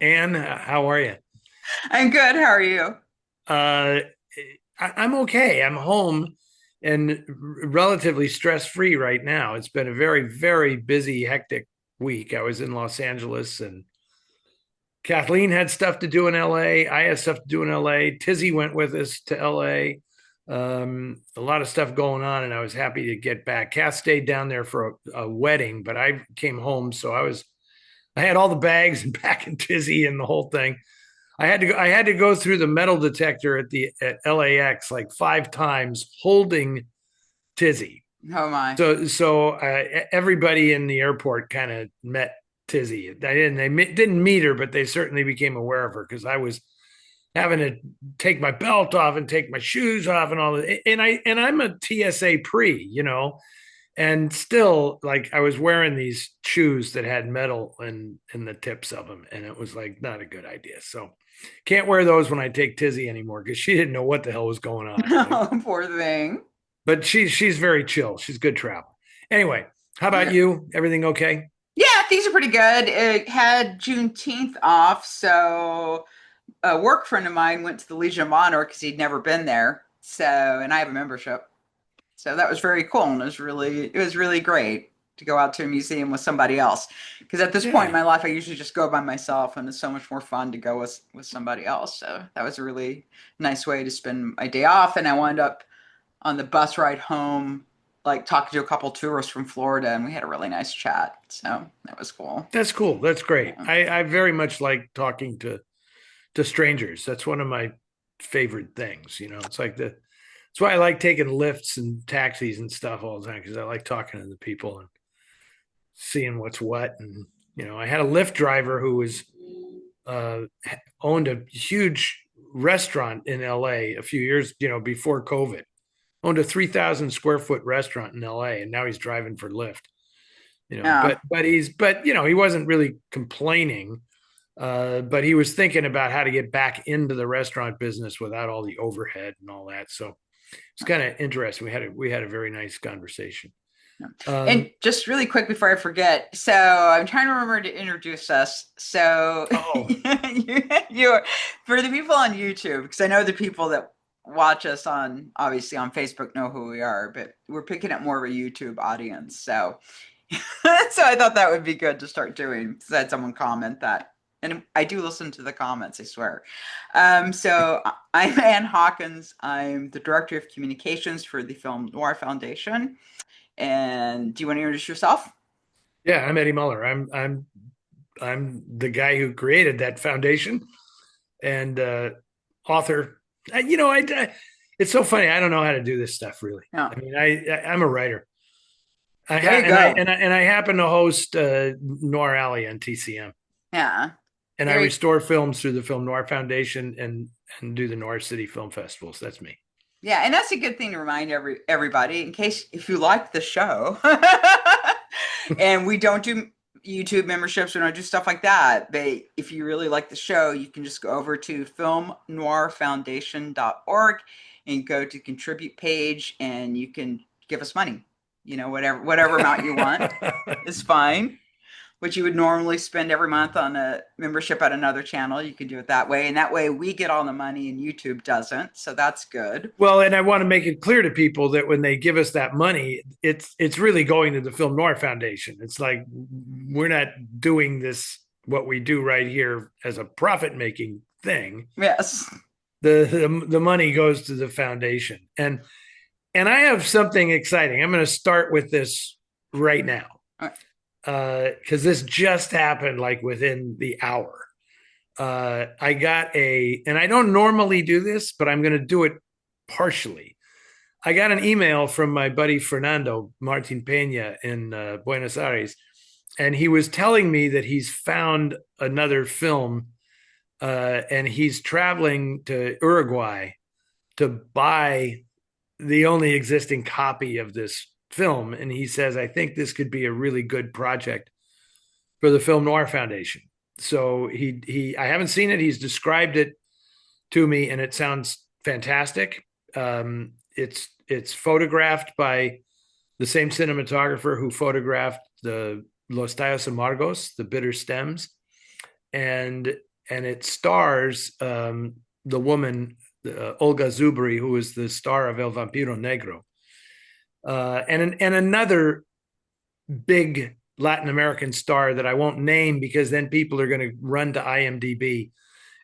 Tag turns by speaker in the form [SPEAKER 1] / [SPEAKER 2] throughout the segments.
[SPEAKER 1] Anne, how are you?
[SPEAKER 2] I'm good. How are you?
[SPEAKER 1] Uh, I'm okay. I'm home and relatively stress-free right now. It's been a very, very busy, hectic week. I was in Los Angeles and Kathleen had stuff to do in LA. I had stuff to do in LA. Tizzy went with us to LA. A lot of stuff going on, and I was happy to get back. Kath stayed down there for a wedding, but I came home, so I had all the bags and packing Tizzy and the whole thing. I had to go through the metal detector at LAX like 5 times holding Tizzy.
[SPEAKER 2] Oh my.
[SPEAKER 1] So everybody in the airport kind of met Tizzy. They didn't meet her, but they certainly became aware of her because I was having to take my belt off and take my shoes off and all that. And I'm a TSA pre, and still like I was wearing these shoes that had metal in the tips of them, and it was like not a good idea. So can't wear those when I take Tizzy anymore because she didn't know what the hell was going on. Like,
[SPEAKER 2] Oh, poor thing.
[SPEAKER 1] but she's very chill. She's good travel. Anyway, how about
[SPEAKER 2] Yeah.
[SPEAKER 1] you? Everything okay?
[SPEAKER 2] Yeah, things are pretty good. It had Juneteenth off, so a work friend of mine went to the Legion of Honor because he'd never been there. So, and I have a membership. So that was very cool, and it was really great to go out to a museum with somebody else. Because at this point in
[SPEAKER 1] Yeah,
[SPEAKER 2] my life, I usually just go by myself, and it's so much more fun to go with somebody else. So that was a really nice way to spend my day off, and I wound up on the bus ride home, like talking to a couple tourists from Florida, and we had a really nice chat. So that was cool.
[SPEAKER 1] that's cool. That's great.
[SPEAKER 2] Yeah.
[SPEAKER 1] I very much like talking to strangers. That's one of my favorite things. It's like that's why I like taking lifts and taxis and stuff all the time because I like talking to the people and seeing what's what. And I had a Lyft driver who was uh, owned a huge restaurant in LA a few years, before COVID. Owned a 3,000 square foot restaurant in LA, and now he's driving for Lyft.
[SPEAKER 2] Yeah.
[SPEAKER 1] But he wasn't really complaining. But he was thinking about how to get back into the restaurant business without all the overhead and all that. So it's kind of interesting. We had a very nice conversation.
[SPEAKER 2] And
[SPEAKER 1] Um,
[SPEAKER 2] just really quick before I forget, so I'm trying to remember to introduce us. So
[SPEAKER 1] oh,
[SPEAKER 2] you're for the people on YouTube, because I know the people that watch us on obviously on Facebook know who we are, but we're picking up more of a YouTube audience. So so I thought that would be good to start doing. So I had someone comment that. And I do listen to the comments, I swear. So I'm Ann Hawkins. I'm the Director of Communications for the Film Noir Foundation. And do you want to introduce yourself?
[SPEAKER 1] yeah, I'm Eddie Muller. I'm the guy who created that foundation and author. It's so funny. I don't know how to do this stuff really.
[SPEAKER 2] Yeah.
[SPEAKER 1] I mean, I'm a writer. I
[SPEAKER 2] There
[SPEAKER 1] ha-
[SPEAKER 2] you
[SPEAKER 1] and I
[SPEAKER 2] go.
[SPEAKER 1] and I and I happen to host Noir Alley on TCM,
[SPEAKER 2] Yeah.
[SPEAKER 1] and I
[SPEAKER 2] There you
[SPEAKER 1] restore films through the Film Noir Foundation and do the Noir City Film Festivals. That's me.
[SPEAKER 2] Yeah, and that's a good thing to remind everybody in case if you like the show. And we don't do YouTube memberships, we don't do stuff like that. But if you really like the show, you can just go over to filmnoirfoundation.org and go to contribute page and you can give us money. Whatever amount you want is fine. Which you would normally spend every month on a membership at another channel. You can do it that way. And that way we get all the money and YouTube doesn't. So that's good.
[SPEAKER 1] Well, and I want to make it clear to people that when they give us that money, it's really going to the Film Noir Foundation. It's like we're not doing this what we do right here as a profit making thing.
[SPEAKER 2] Yes.
[SPEAKER 1] The money goes to the foundation. And I have something exciting. I'm going to start with this right now because this just happened like within the hour. I got and I don't normally do this, but I'm going to do it partially. I got an email from my buddy Fernando Martin Pena in Buenos Aires, and he was telling me that he's found another film, and he's traveling to Uruguay to buy the only existing copy of this film. And he says, I think this could be a really good project for the Film Noir Foundation. So I haven't seen it. He's described it to me, and it sounds fantastic. It's photographed by the same cinematographer who photographed the Los Tallos Amargos, the bitter stems, and and it stars the woman Olga Zubri, who is the star of El Vampiro Negro, and another big Latin American star that I won't name because then people are going to run to IMDb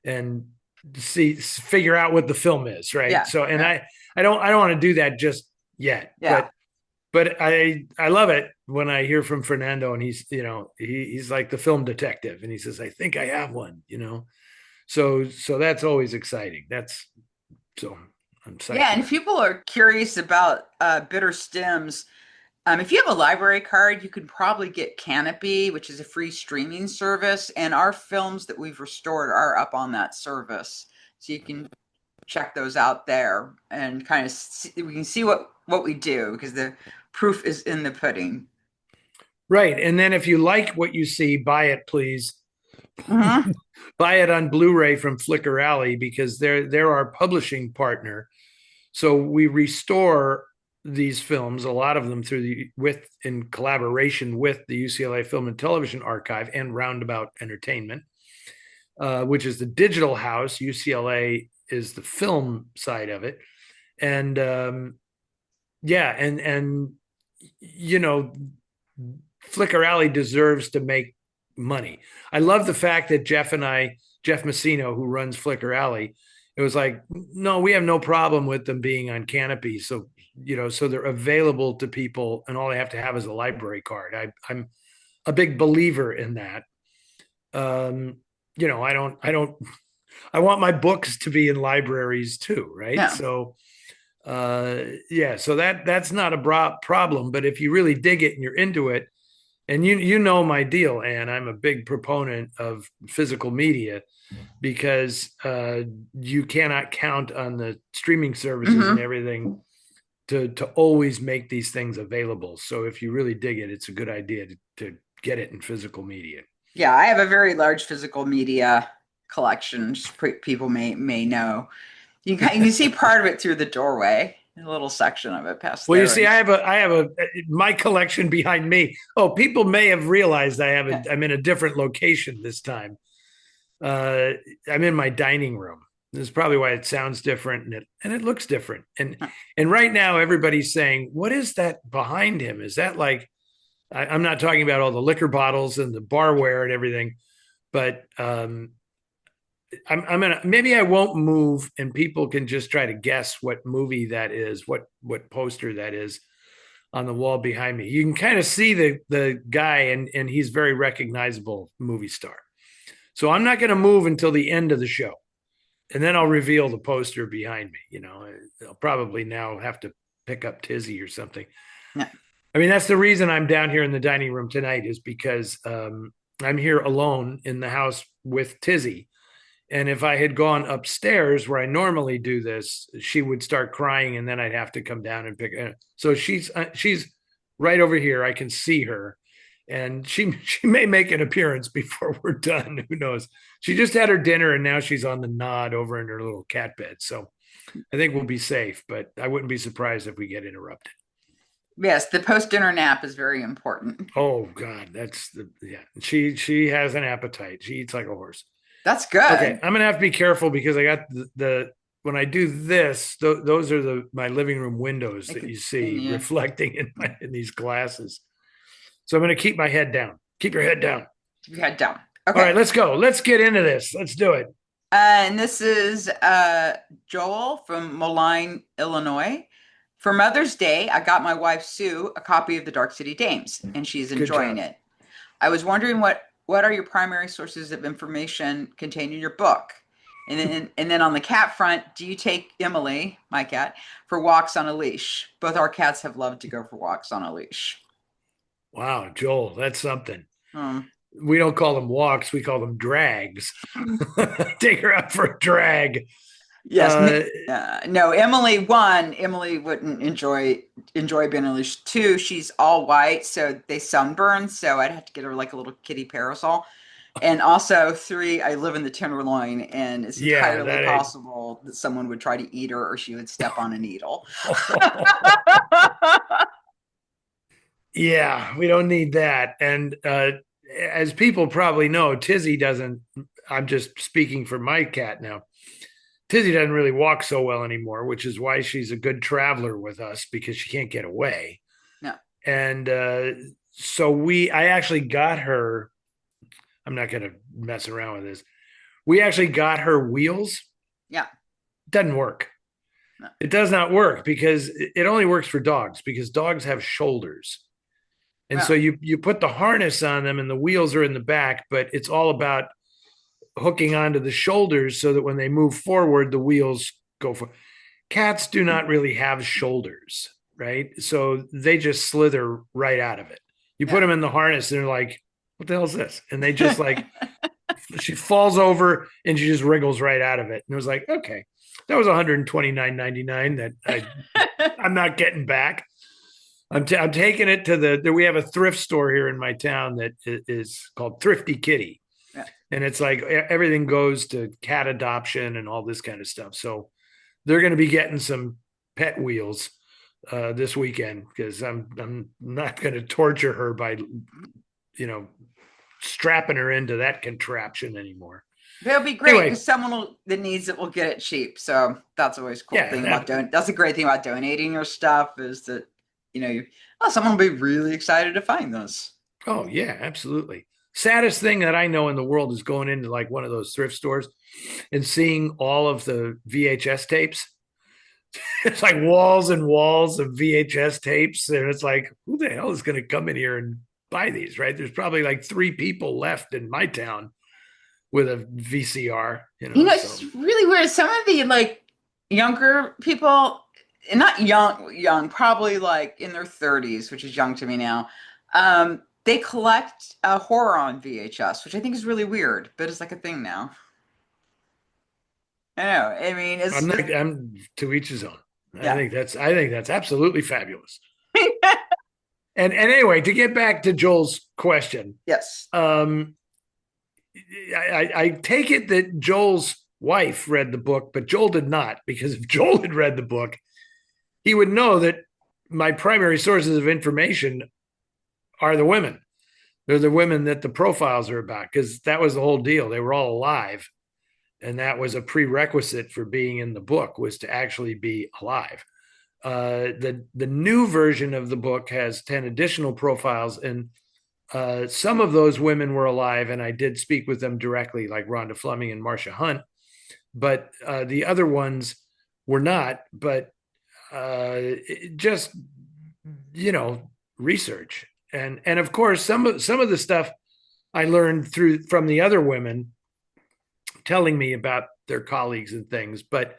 [SPEAKER 1] and figure out what the film is, right?
[SPEAKER 2] Yeah.
[SPEAKER 1] So, and
[SPEAKER 2] Yeah.
[SPEAKER 1] I don't want to do that just yet,
[SPEAKER 2] Yeah.
[SPEAKER 1] but I love it when I hear from Fernando and he's like the film detective and he says, I think I have one, so that's always exciting. So I'm psyched
[SPEAKER 2] Yeah. And
[SPEAKER 1] about
[SPEAKER 2] if
[SPEAKER 1] it.
[SPEAKER 2] people are curious about Bitter Stems, if you have a library card, you can probably get Kanopy, which is a free streaming service, and our films that we've restored are up on that service. So you can check those out there and kind of we can see what we do because the proof is in the pudding.
[SPEAKER 1] Right. And then if you like what you see, buy it, please.
[SPEAKER 2] Mm-hmm.
[SPEAKER 1] Buy it on Blu-ray from Flickr Alley because they're our publishing partner. So we restore these films, a lot of them in collaboration with the UCLA Film and Television Archive and Roundabout Entertainment, which is the digital house. UCLA is the film side of it, and yeah, and you know, Flickr Alley deserves to make money. I love the fact that Jeff Messino, who runs Flickr Alley, it was like, no, we have no problem with them being on Kanopy. So, so they're available to people and all they have to have is a library card. I'm a big believer in that. Um, I want my books to be in libraries too, right?
[SPEAKER 2] Yeah.
[SPEAKER 1] So, yeah, so that's not a problem. But if you really dig it and you're into it, and you know my deal, Anne, I'm a big proponent of physical media because you cannot count on the streaming services and
[SPEAKER 2] Mm-hmm.
[SPEAKER 1] everything to always make these things available. So if you really dig it, it's a good idea to get it in physical media.
[SPEAKER 2] Yeah, I have a very large physical media collection. Just people may know. You can see part of it through the doorway, a little section of it past
[SPEAKER 1] Well, you
[SPEAKER 2] there.
[SPEAKER 1] see,
[SPEAKER 2] And
[SPEAKER 1] I have my collection behind me. Oh, people may have realized
[SPEAKER 2] yeah.
[SPEAKER 1] I'm in a different location this time. Uh, I'm in my dining room. This is probably why it sounds different and it looks different. And right now everybody's saying, "What is that behind him? Is that like?" I'm not talking about all the liquor bottles and the barware and everything, but I'm gonna maybe I won't move and people can just try to guess what movie that is, what poster that is on the wall behind me. You can kind of see the guy and he's very recognizable movie star. So I'm not going to move until the end of the show. And then I'll reveal the poster behind me. I'll probably now have to pick up Tizzy or something.
[SPEAKER 2] Yeah.
[SPEAKER 1] I mean, that's the reason I'm down here in the dining room tonight is because I'm here alone in the house with Tizzy. And if I had gone upstairs where I normally do this, she would start crying, and then I'd have to come down and pick her. So she's right over here. I can see her, and she may make an appearance before we're done. Who knows? She just had her dinner, and now she's on the nod over in her little cat bed. So I think we'll be safe, but I wouldn't be surprised if we get interrupted.
[SPEAKER 2] Yes, the post-dinner nap is very important.
[SPEAKER 1] Oh God, yeah. She has an appetite. She eats like a horse.
[SPEAKER 2] That's
[SPEAKER 1] Okay,
[SPEAKER 2] good.
[SPEAKER 1] I'm gonna have to be careful because I got the when I do this, those are my living room windows that you see
[SPEAKER 2] Yeah.
[SPEAKER 1] reflecting in these glasses. So I'm gonna keep my head down. Keep your head down.
[SPEAKER 2] Keep your head down.
[SPEAKER 1] All
[SPEAKER 2] Okay.
[SPEAKER 1] right, let's go. Let's get into this. Let's do it.
[SPEAKER 2] And this is Joel from Moline, Illinois. For Mother's Day, I got my wife Sue a copy of The Dark City Dames, and she's
[SPEAKER 1] Good
[SPEAKER 2] enjoying
[SPEAKER 1] job.
[SPEAKER 2] it. I was wondering what are your primary sources of information contained in your book? And then on the cat front, do you take Emily, my cat, for walks on a leash? Both our cats have loved to go for walks on a leash.
[SPEAKER 1] Wow, Joel, that's something.
[SPEAKER 2] Um,
[SPEAKER 1] We don't call them walks, we call them drags. Take her out for a drag.
[SPEAKER 2] yes,
[SPEAKER 1] Uh,
[SPEAKER 2] no. Emily wouldn't enjoy being on a leash. Two, she's all white, so they sunburn. So I'd have to get her like a little kitty parasol. And also, three, I live in the Tenderloin, and it's
[SPEAKER 1] yeah,
[SPEAKER 2] entirely possible that someone would try to eat her or she would step on a needle.
[SPEAKER 1] Yeah, we don't need that. And as people probably know, Tizzy doesn't I'm just speaking for my cat now. Tizzy doesn't really walk so well anymore, which is why she's a good traveler with us because she can't get away.
[SPEAKER 2] No.
[SPEAKER 1] And so I actually got her. I'm not going to mess around with this. We actually got her wheels.
[SPEAKER 2] Yeah.
[SPEAKER 1] Doesn't work.
[SPEAKER 2] No.
[SPEAKER 1] It does not work because it only works for dogs because dogs have shoulders. And so
[SPEAKER 2] Well,
[SPEAKER 1] you put the harness on them and the wheels are in the back, but it's all about hooking onto the shoulders so that when they move forward, the wheels go for. Cats do not really have shoulders, right? So they just slither right out of it. You put
[SPEAKER 2] yeah.
[SPEAKER 1] them in the harness and they're like, what the hell is this? And they just like, she falls over and she just wriggles right out of it. And it was like, okay, that was $129.99 that I'm not getting back. I'm taking it to we have a thrift store here in my town that is called Thrifty Kitty.
[SPEAKER 2] Yeah.
[SPEAKER 1] And it's like everything goes to cat adoption and all this kind of stuff. So they're going to be getting some pet wheels this weekend because I'm not going to torture her by, strapping her into that contraption anymore.
[SPEAKER 2] It'll be great
[SPEAKER 1] Anyway,
[SPEAKER 2] because someone that needs it will get it cheap. So that's always a cool
[SPEAKER 1] yeah,
[SPEAKER 2] thing about doing. That's a great thing about donating your stuff is that someone will be really excited to find this.
[SPEAKER 1] oh yeah, absolutely. Saddest thing that I know in the world is going into like one of those thrift stores and seeing all of the VHS tapes. It's like walls and walls of VHS tapes. And it's like, who the hell is going to come in here and buy these, right? There's probably like 3 people left in my town with a VCR,
[SPEAKER 2] It's really weird. Some of the younger people, not young, probably like in their 30s, which is young to me now. They collect horror on VHS, which I think is really weird, but it's like a thing now. I know. I mean,
[SPEAKER 1] I'm to each his own.
[SPEAKER 2] Yeah.
[SPEAKER 1] I think that's absolutely fabulous. And anyway, to get back to Joel's question,
[SPEAKER 2] Yes.
[SPEAKER 1] I take it that Joel's wife read the book, but Joel did not, because if Joel had read the book, he would know that my primary sources of information are the women. They're the women that the profiles are about, because that was the whole deal. They were all alive. And that was a prerequisite for being in the book, was to actually be alive. The new version of the book has 10 additional profiles, and some of those women were alive, and I did speak with them directly, like Rhonda Fleming and Marcia Hunt, but the other ones were not. But just research, and of course some of the stuff I learned from the other women telling me about their colleagues and things, but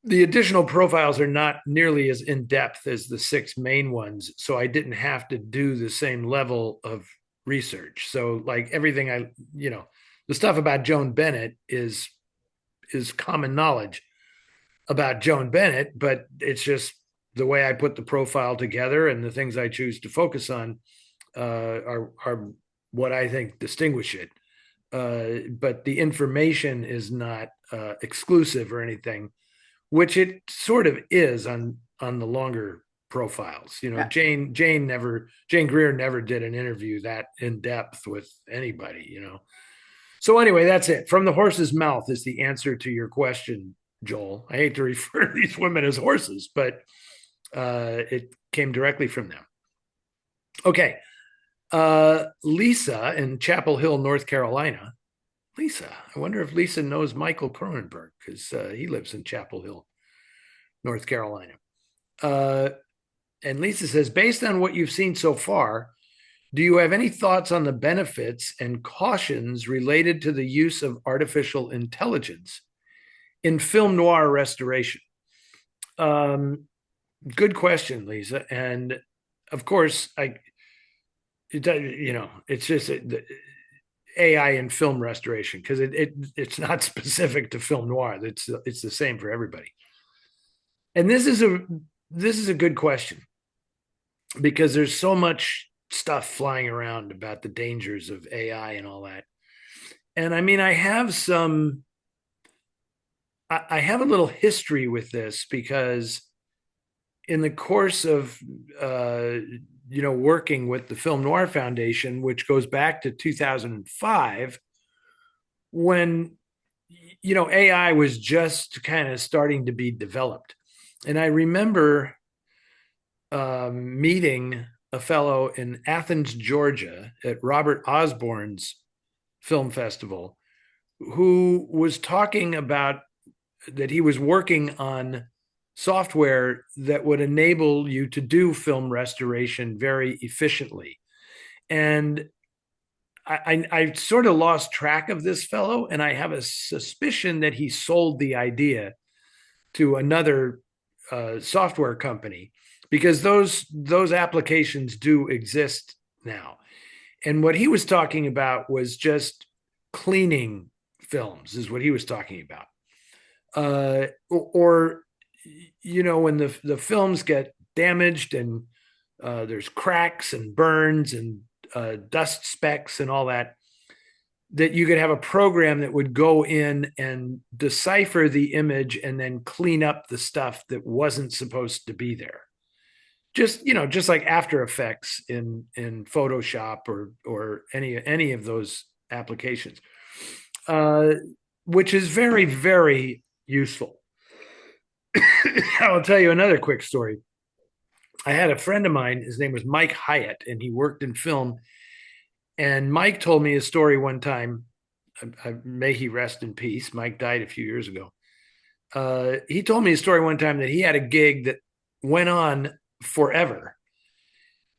[SPEAKER 1] the additional profiles are not nearly as in depth as the 6 main ones. So I didn't have to do the same level of research. So like everything the stuff about Joan Bennett is common knowledge about Joan Bennett, but it's just the way I put the profile together, and the things I choose to focus on are what I think distinguish it. But the information is not exclusive or anything, which it sort of is on the longer profiles.
[SPEAKER 2] Yeah.
[SPEAKER 1] Jane Greer never did an interview that in depth with anybody. So anyway, that's it. From the horse's mouth is the answer to your question, Joel. I hate to refer to these women as horses, but it came directly from them. Okay. Lisa in Chapel Hill, North Carolina. Lisa, I wonder if Lisa knows Michael Cronenberg, because he lives in Chapel Hill, North Carolina. And Lisa says, based on what you've seen so far, do you have any thoughts on the benefits and cautions related to the use of artificial intelligence in film noir restoration? Good question, Lisa. And of course, it's just AI in film restoration, because it's not specific to film noir. It's the same for everybody. And this is a good question, because there's so much stuff flying around about the dangers of AI and all that. And I mean, I have a little history with this, because in the course of working with the Film Noir Foundation, which goes back to 2005, when AI was just kind of starting to be developed. And I remember meeting a fellow in Athens, Georgia at Robert Osborne's film festival who was talking about that he was working on software that would enable you to do film restoration very efficiently. And I sort of lost track of this fellow, and I have a suspicion that he sold the idea to another software company because those applications do exist now. And what he was talking about was just cleaning films, is what he was talking about. Or when the films get damaged and there's cracks and burns and dust specks and all that, that you could have a program that would go in and decipher the image and then clean up the stuff that wasn't supposed to be there. Just like After Effects in Photoshop or any of those applications, which is very, very useful. I'll tell you another quick story. I had a friend of mine, his name was Mike Hyatt, and he worked in film. And Mike told me a story one time. May he rest in peace. Mike died a few years ago. He told me a story one time that he had a gig that went on forever.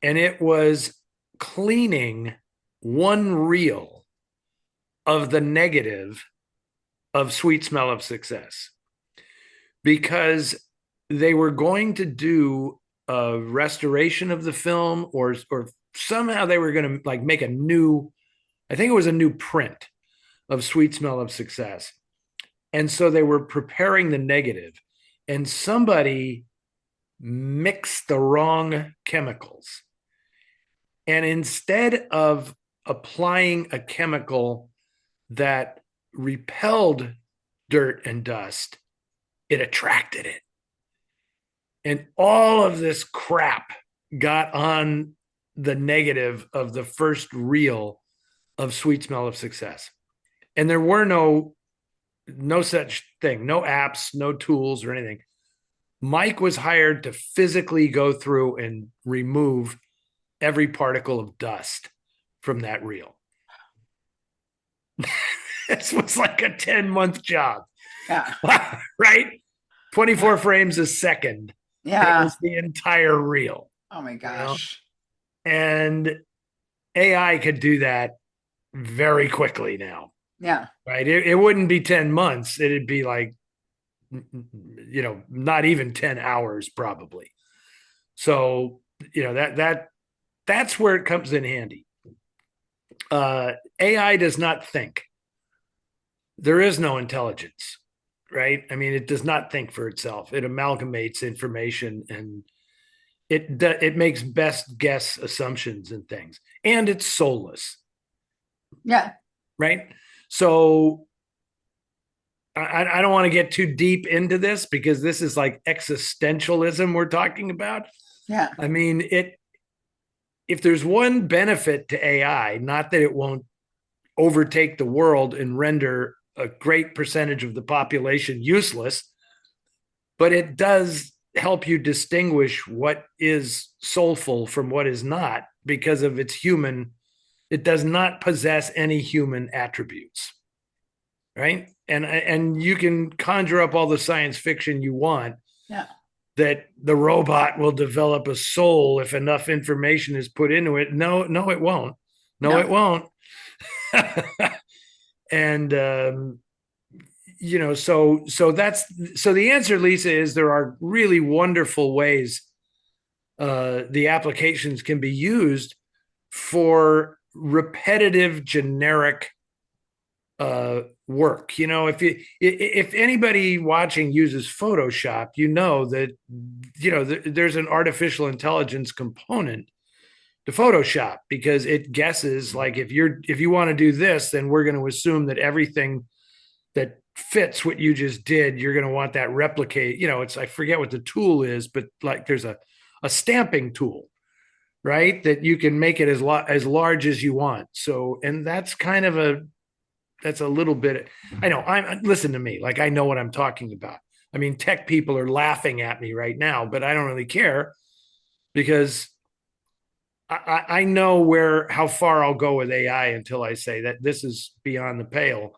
[SPEAKER 1] And it was cleaning one reel of the negative of Sweet Smell of Success, because they were going to do a restoration of the film, or somehow they were going to make a new, I think it was a new print of Sweet Smell of Success. And so they were preparing the negative, and somebody mixed the wrong chemicals. And instead of applying a chemical that repelled dirt and dust, it attracted it. And all of this crap got on the negative of the first reel of Sweet Smell of Success. And there were no such thing, no apps, no tools or anything. Mike was hired to physically go through and remove every particle of dust from that reel. This was like a 10-month job.
[SPEAKER 2] Yeah.
[SPEAKER 1] Right? 24 frames a second.
[SPEAKER 2] Yeah.
[SPEAKER 1] It was the entire reel.
[SPEAKER 2] Oh my gosh.
[SPEAKER 1] And AI could do that very quickly now.
[SPEAKER 2] Yeah.
[SPEAKER 1] Right. It wouldn't be 10 months. It'd be like, not even 10 hours probably. So, that's where it comes in handy. AI does not think. There is no intelligence, right? I mean, it does not think for itself. It amalgamates information, and it makes best guess assumptions and things, and it's soulless.
[SPEAKER 2] Yeah.
[SPEAKER 1] Right. So I don't want to get too deep into this because this is like existentialism we're talking about.
[SPEAKER 2] Yeah.
[SPEAKER 1] I mean, if there's one benefit to AI, not that it won't overtake the world and render a great percentage of the population useless, but it does help you distinguish what is soulful from what is not, because of its human. It does not possess any human attributes, right? And you can conjure up all the science fiction you want.
[SPEAKER 2] Yeah.
[SPEAKER 1] That the robot will develop a soul if enough information is put into it. No, it won't. No, it won't. And so the answer, Lisa, is there are really wonderful ways the applications can be used for repetitive, generic work. If anybody watching uses Photoshop, that there's an artificial intelligence component to Photoshop, because it guesses, like, if you want to do this, then we're going to assume that everything that fits what you just did, you're going to want that replicate. I forget what the tool is, but like there's a stamping tool, right? That you can make it as large as you want. So, and that's kind of a that's a little bit. I know. Listen to me. Like I know what I'm talking about. I mean, tech people are laughing at me right now, but I don't really care because I know how far I'll go with AI until I say that this is beyond the pale,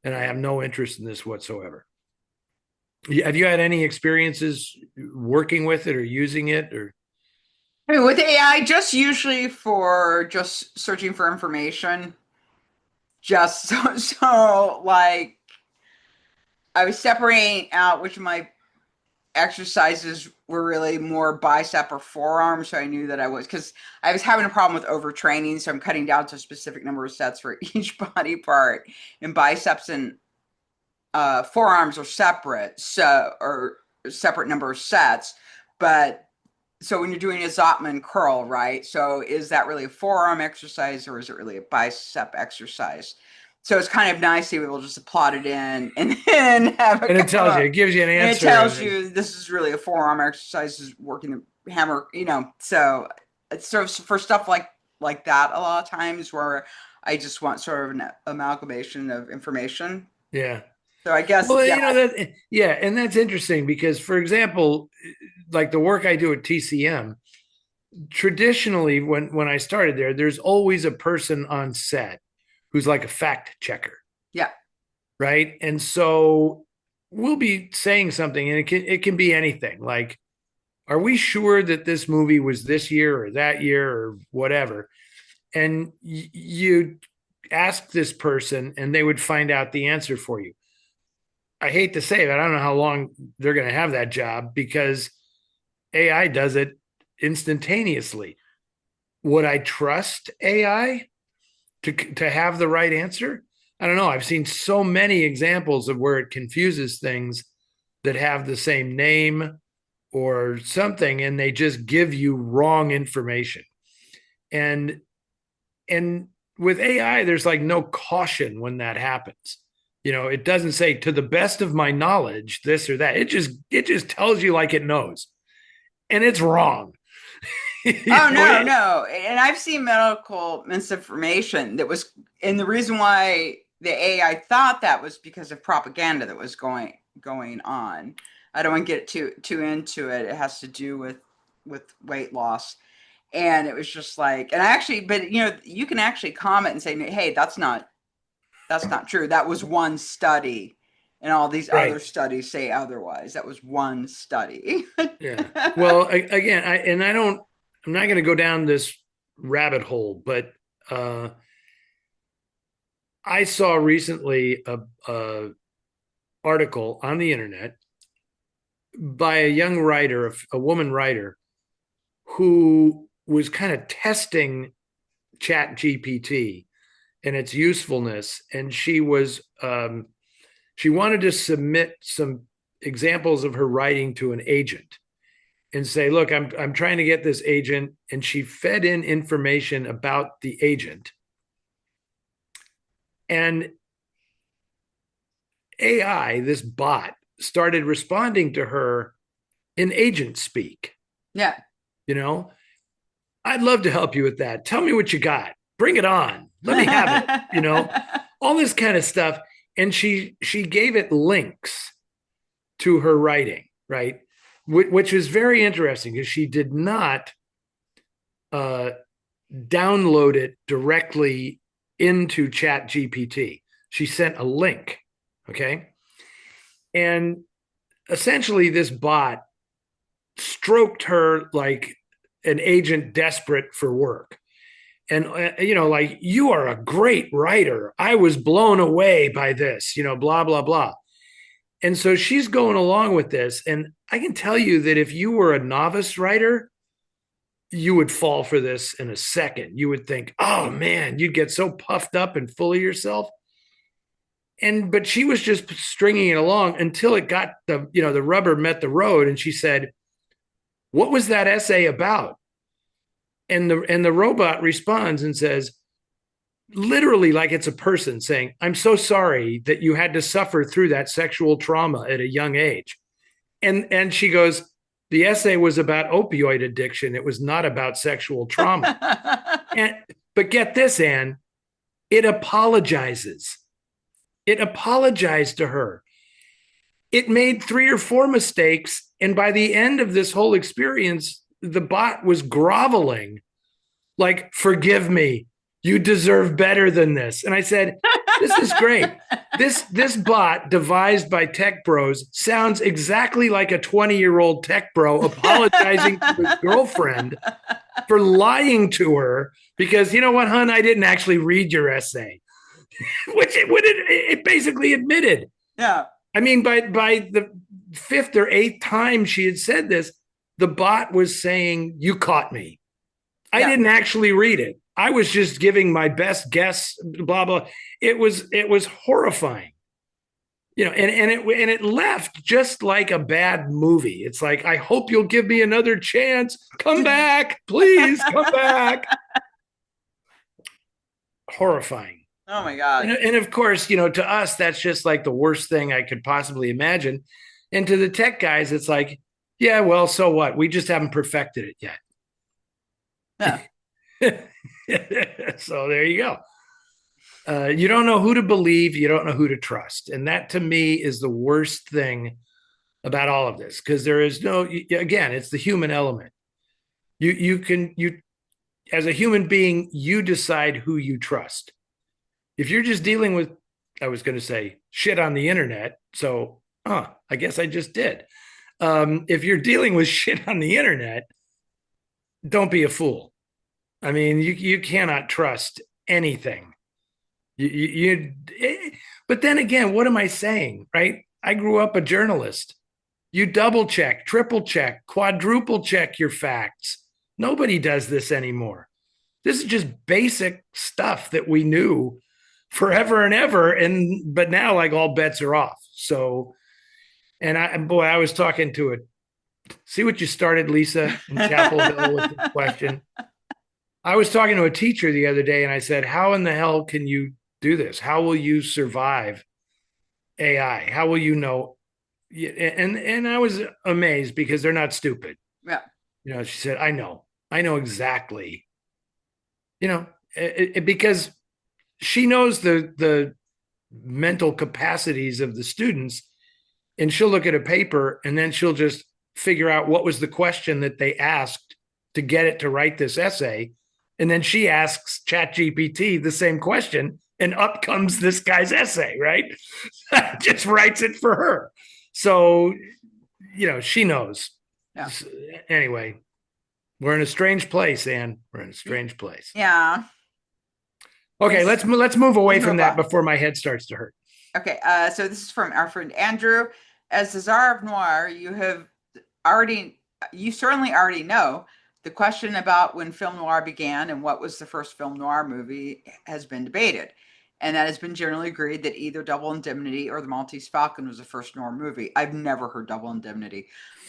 [SPEAKER 1] and I have no interest in this whatsoever. Have you had any experiences working with it or using it or?
[SPEAKER 2] I mean, with AI, just usually for just searching for information, just so like I was separating out which of my exercises were really more bicep or forearm, so I knew that because I was having a problem with overtraining, so I'm cutting down to a specific number of sets for each body part. And biceps and forearms are separate, or separate number of sets. But so when you're doing a Zotman curl, right? So is that really a forearm exercise or is it really a bicep exercise? So it's kind of nice to be able just to plot it in and then have
[SPEAKER 1] and it tells you, it gives you an
[SPEAKER 2] and it
[SPEAKER 1] answer.
[SPEAKER 2] tells you this is really a forearm exercise, is working the hammer, So it's sort of for stuff like that a lot of times where I just want sort of an amalgamation of information.
[SPEAKER 1] Yeah.
[SPEAKER 2] So I guess,
[SPEAKER 1] Well,
[SPEAKER 2] yeah.
[SPEAKER 1] yeah, and that's interesting because, for example, like the work I do at TCM, traditionally when I started there, there's always a person on set who's like a fact checker,
[SPEAKER 2] Yeah.
[SPEAKER 1] right? And so we'll be saying something, and it can be anything. Like, are we sure that this movie was this year or that year or whatever? And you ask this person, and they would find out the answer for you. I hate to say it, I don't know how long they're going to have that job because AI does it instantaneously. Would I trust AI to have the right answer? I don't know. I've seen so many examples of where it confuses things that have the same name or something, and they just give you wrong information. And and with AI, there's like no caution when that happens. It doesn't say to the best of my knowledge, this or that. It just tells you like it knows. And it's wrong.
[SPEAKER 2] Oh, no. And I've seen medical misinformation and the reason why the AI thought that was because of propaganda that was going on. I don't want to get too into it. It has to do with weight loss. And it was just like, and I actually, but you can actually comment and say, hey, that's not true. That was one study. And all these other
[SPEAKER 1] Right.
[SPEAKER 2] studies say otherwise. That was one study.
[SPEAKER 1] Yeah. Well, again, I'm not going to go down this rabbit hole, but I saw recently a article on the internet by a young writer, a woman writer, who was kind of testing Chat GPT and its usefulness, and she wanted to submit some examples of her writing to an agent and say, look, I'm trying to get this agent. And she fed in information about the agent. And AI, this bot, started responding to her in agent speak.
[SPEAKER 2] Yeah.
[SPEAKER 1] I'd love to help you with that. Tell me what you got. Bring it on. Let me have it, all this kind of stuff. And she gave it links to her writing, right? Which was very interesting because she did not download it directly into Chat GPT. She sent a link, okay? And essentially this bot stroked her like an agent desperate for work. And, like, you are a great writer. I was blown away by this, blah, blah, blah. And so she's going along with this. And I can tell you that if you were a novice writer, you would fall for this in a second. You would think, oh man, you'd get so puffed up and full of yourself. But she was just stringing it along until it got the rubber met the road. And she said, what was that essay about? And the robot responds and says, literally like it's a person saying, I'm so sorry that you had to suffer through that sexual trauma at a young age. And she goes, the essay was about opioid addiction. It was not about sexual trauma. But get this, Anne, it apologizes. It apologized to her. It made 3 or 4 mistakes. And by the end of this whole experience, the bot was groveling, like, forgive me. You deserve better than this. And I said, this is great. This bot devised by tech bros sounds exactly like a 20-year-old tech bro apologizing to his girlfriend for lying to her because, you know what, hon, I didn't actually read your essay, which it basically admitted.
[SPEAKER 2] Yeah.
[SPEAKER 1] I mean, by the 5th or 8th time she had said this, the bot was saying, you caught me. I didn't actually read it. I was just giving my best guess, blah, blah. It was horrifying. You know, and it left just like a bad movie. It's like, I hope you'll give me another chance. Come back, please come back. Horrifying.
[SPEAKER 2] Oh my God.
[SPEAKER 1] And of course, you know, to us, that's just like the worst thing I could possibly imagine. And to the tech guys, it's like, yeah, well, so what? We just haven't perfected it yet.
[SPEAKER 2] Yeah.
[SPEAKER 1] So there you go. You don't know who to believe. You don't know who to trust. And that to me is the worst thing about all of this, because there is no, again, it's the human element. You as a human being, you decide who you trust. If you're just dealing with, I was going to say shit on the internet. So, I guess I just did. If you're dealing with shit on the internet, don't be a fool. I mean, you cannot trust anything. But then again, what am I saying, right? I grew up a journalist. You double check, triple check, quadruple check your facts. Nobody does this anymore. This is just basic stuff that we knew forever and ever. But now, like, all bets are off. So, and I was talking to it. See what you started, Lisa, in Chapel Hill with this question. I was talking to a teacher the other day and I said, how in the hell can you do this? How will you survive AI? How will you know? And I was amazed because they're not stupid.
[SPEAKER 2] Yeah.
[SPEAKER 1] You know, she said, I know exactly, you know, because she knows the mental capacities of the students, and she'll look at a paper and then she'll just figure out what was the question that they asked to get it to write this essay. And then she asks ChatGPT the same question, and up comes this guy's essay, right? Just writes it for her. So, you know, she knows.
[SPEAKER 2] Yeah.
[SPEAKER 1] Anyway, we're in a strange place, Anne. We're in a strange place.
[SPEAKER 2] Yeah.
[SPEAKER 1] Okay, let's move away from that
[SPEAKER 2] on
[SPEAKER 1] before my head starts to hurt.
[SPEAKER 2] Okay, so this is from our friend Andrew. As the czar of noir, you certainly already know the question about when film noir began and what was the first film noir movie has been debated. And that has been generally agreed that either Double Indemnity or The Maltese Falcon was the first noir movie. I've never heard Double Indemnity.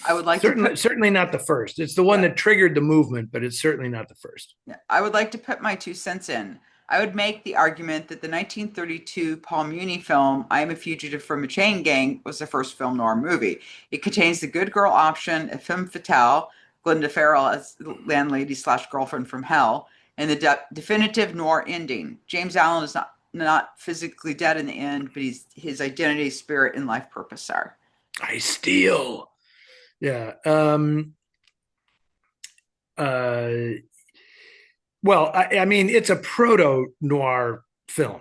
[SPEAKER 2] I would like
[SPEAKER 1] certainly not the first. It's the one that triggered the movement, but it's certainly not the first.
[SPEAKER 2] Yeah, I would like to put my 2 cents in. I would make the argument that the 1932 Paul Muni film, I Am a Fugitive from a Chain Gang, was the first film noir movie. It contains the good girl option, a femme fatale, Glenda Farrell as landlady / girlfriend from hell, and the definitive noir ending. James Allen is not physically dead in the end, but his identity, spirit, and life purpose are.
[SPEAKER 1] I steal. Yeah. Well, I mean, it's a proto-noir film.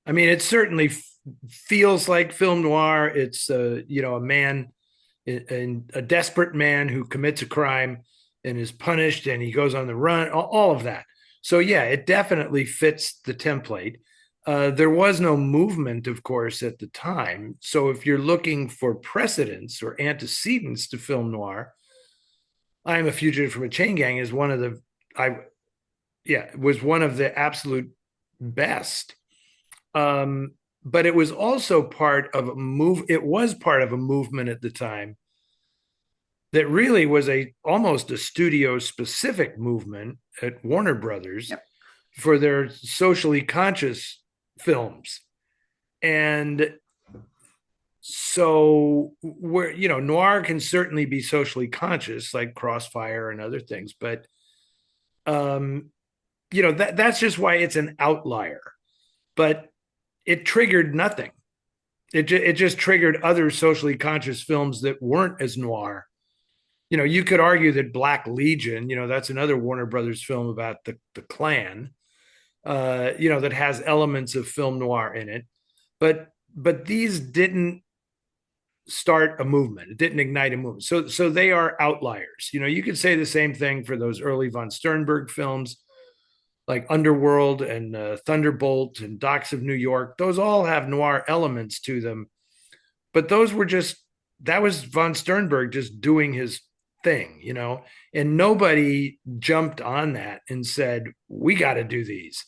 [SPEAKER 1] I mean, it certainly feels like film noir. It's you know, a man, a desperate man who commits a crime and is punished, and he goes on the run. All of that. So yeah, it definitely fits the template. There was no movement, of course, at the time. So if you're looking for precedents or antecedents to film noir, I Am a Fugitive from a Chain Gang is one of the was one of the absolute best. But it was also part of a move. It was part of a movement at the time that really was almost a studio specific movement at Warner Brothers for their socially conscious films. And so noir can certainly be socially conscious, like Crossfire and other things, but that's just why it's an outlier. But it triggered nothing. it just triggered other socially conscious films that weren't as noir. You could argue that Black Legion, that's another Warner Brothers film about the Klan, that has elements of film noir in it. But these didn't start a movement. It didn't ignite a movement. So they are outliers. You could say the same thing for those early von Sternberg films like Underworld and Thunderbolt and Docks of New York. Those all have noir elements to them, but that was von Sternberg just doing his thing, and nobody jumped on that and said, we got to do these,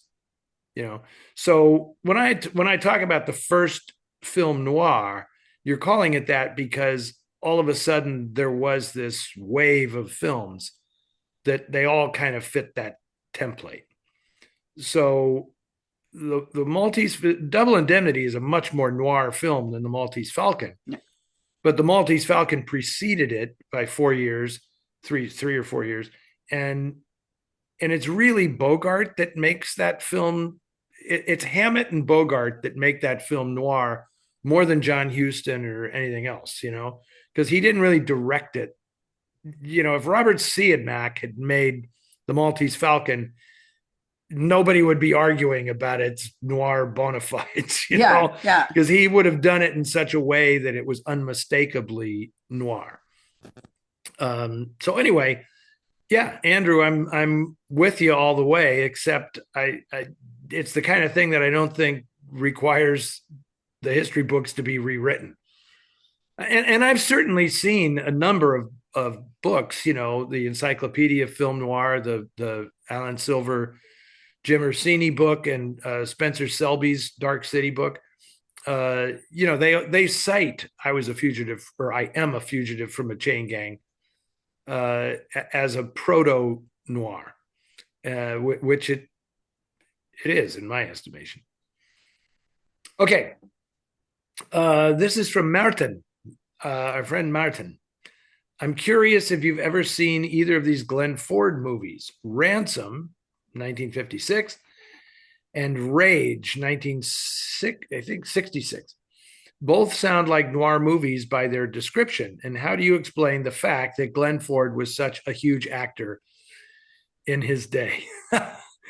[SPEAKER 1] So when I talk about the first film noir, you're calling it that because all of a sudden there was this wave of films that they all kind of fit that template. So the Maltese Double Indemnity is a much more noir film than the Maltese Falcon.
[SPEAKER 2] Yeah.
[SPEAKER 1] But the Maltese Falcon preceded it by 4 years, three or 4 years, and it's really Bogart that makes that film. It's Hammett and Bogart that make that film noir more than John Huston or anything else, because he didn't really direct it. If Robert Siodmak had made the Maltese Falcon, nobody would be arguing about its noir bona fides,
[SPEAKER 2] Yeah.
[SPEAKER 1] because he would have done it in such a way that it was unmistakably noir. So anyway, yeah, Andrew, I'm with you all the way, except I it's the kind of thing that I don't think requires the history books to be rewritten. And I've certainly seen a number of books, the Encyclopedia of Film Noir, the Alan Silver, Jim Orsini book, and Spencer Selby's Dark City book. They cite I was a fugitive, or I am a fugitive from a chain gang, as a proto noir, which it is in my estimation. Okay, this is from Martin, our friend Martin. I'm curious if you've ever seen either of these Glenn Ford movies, Ransom, 1956, and Rage, 1966. Both sound like noir movies by their description. And how do you explain the fact that Glenn Ford was such a huge actor in his day?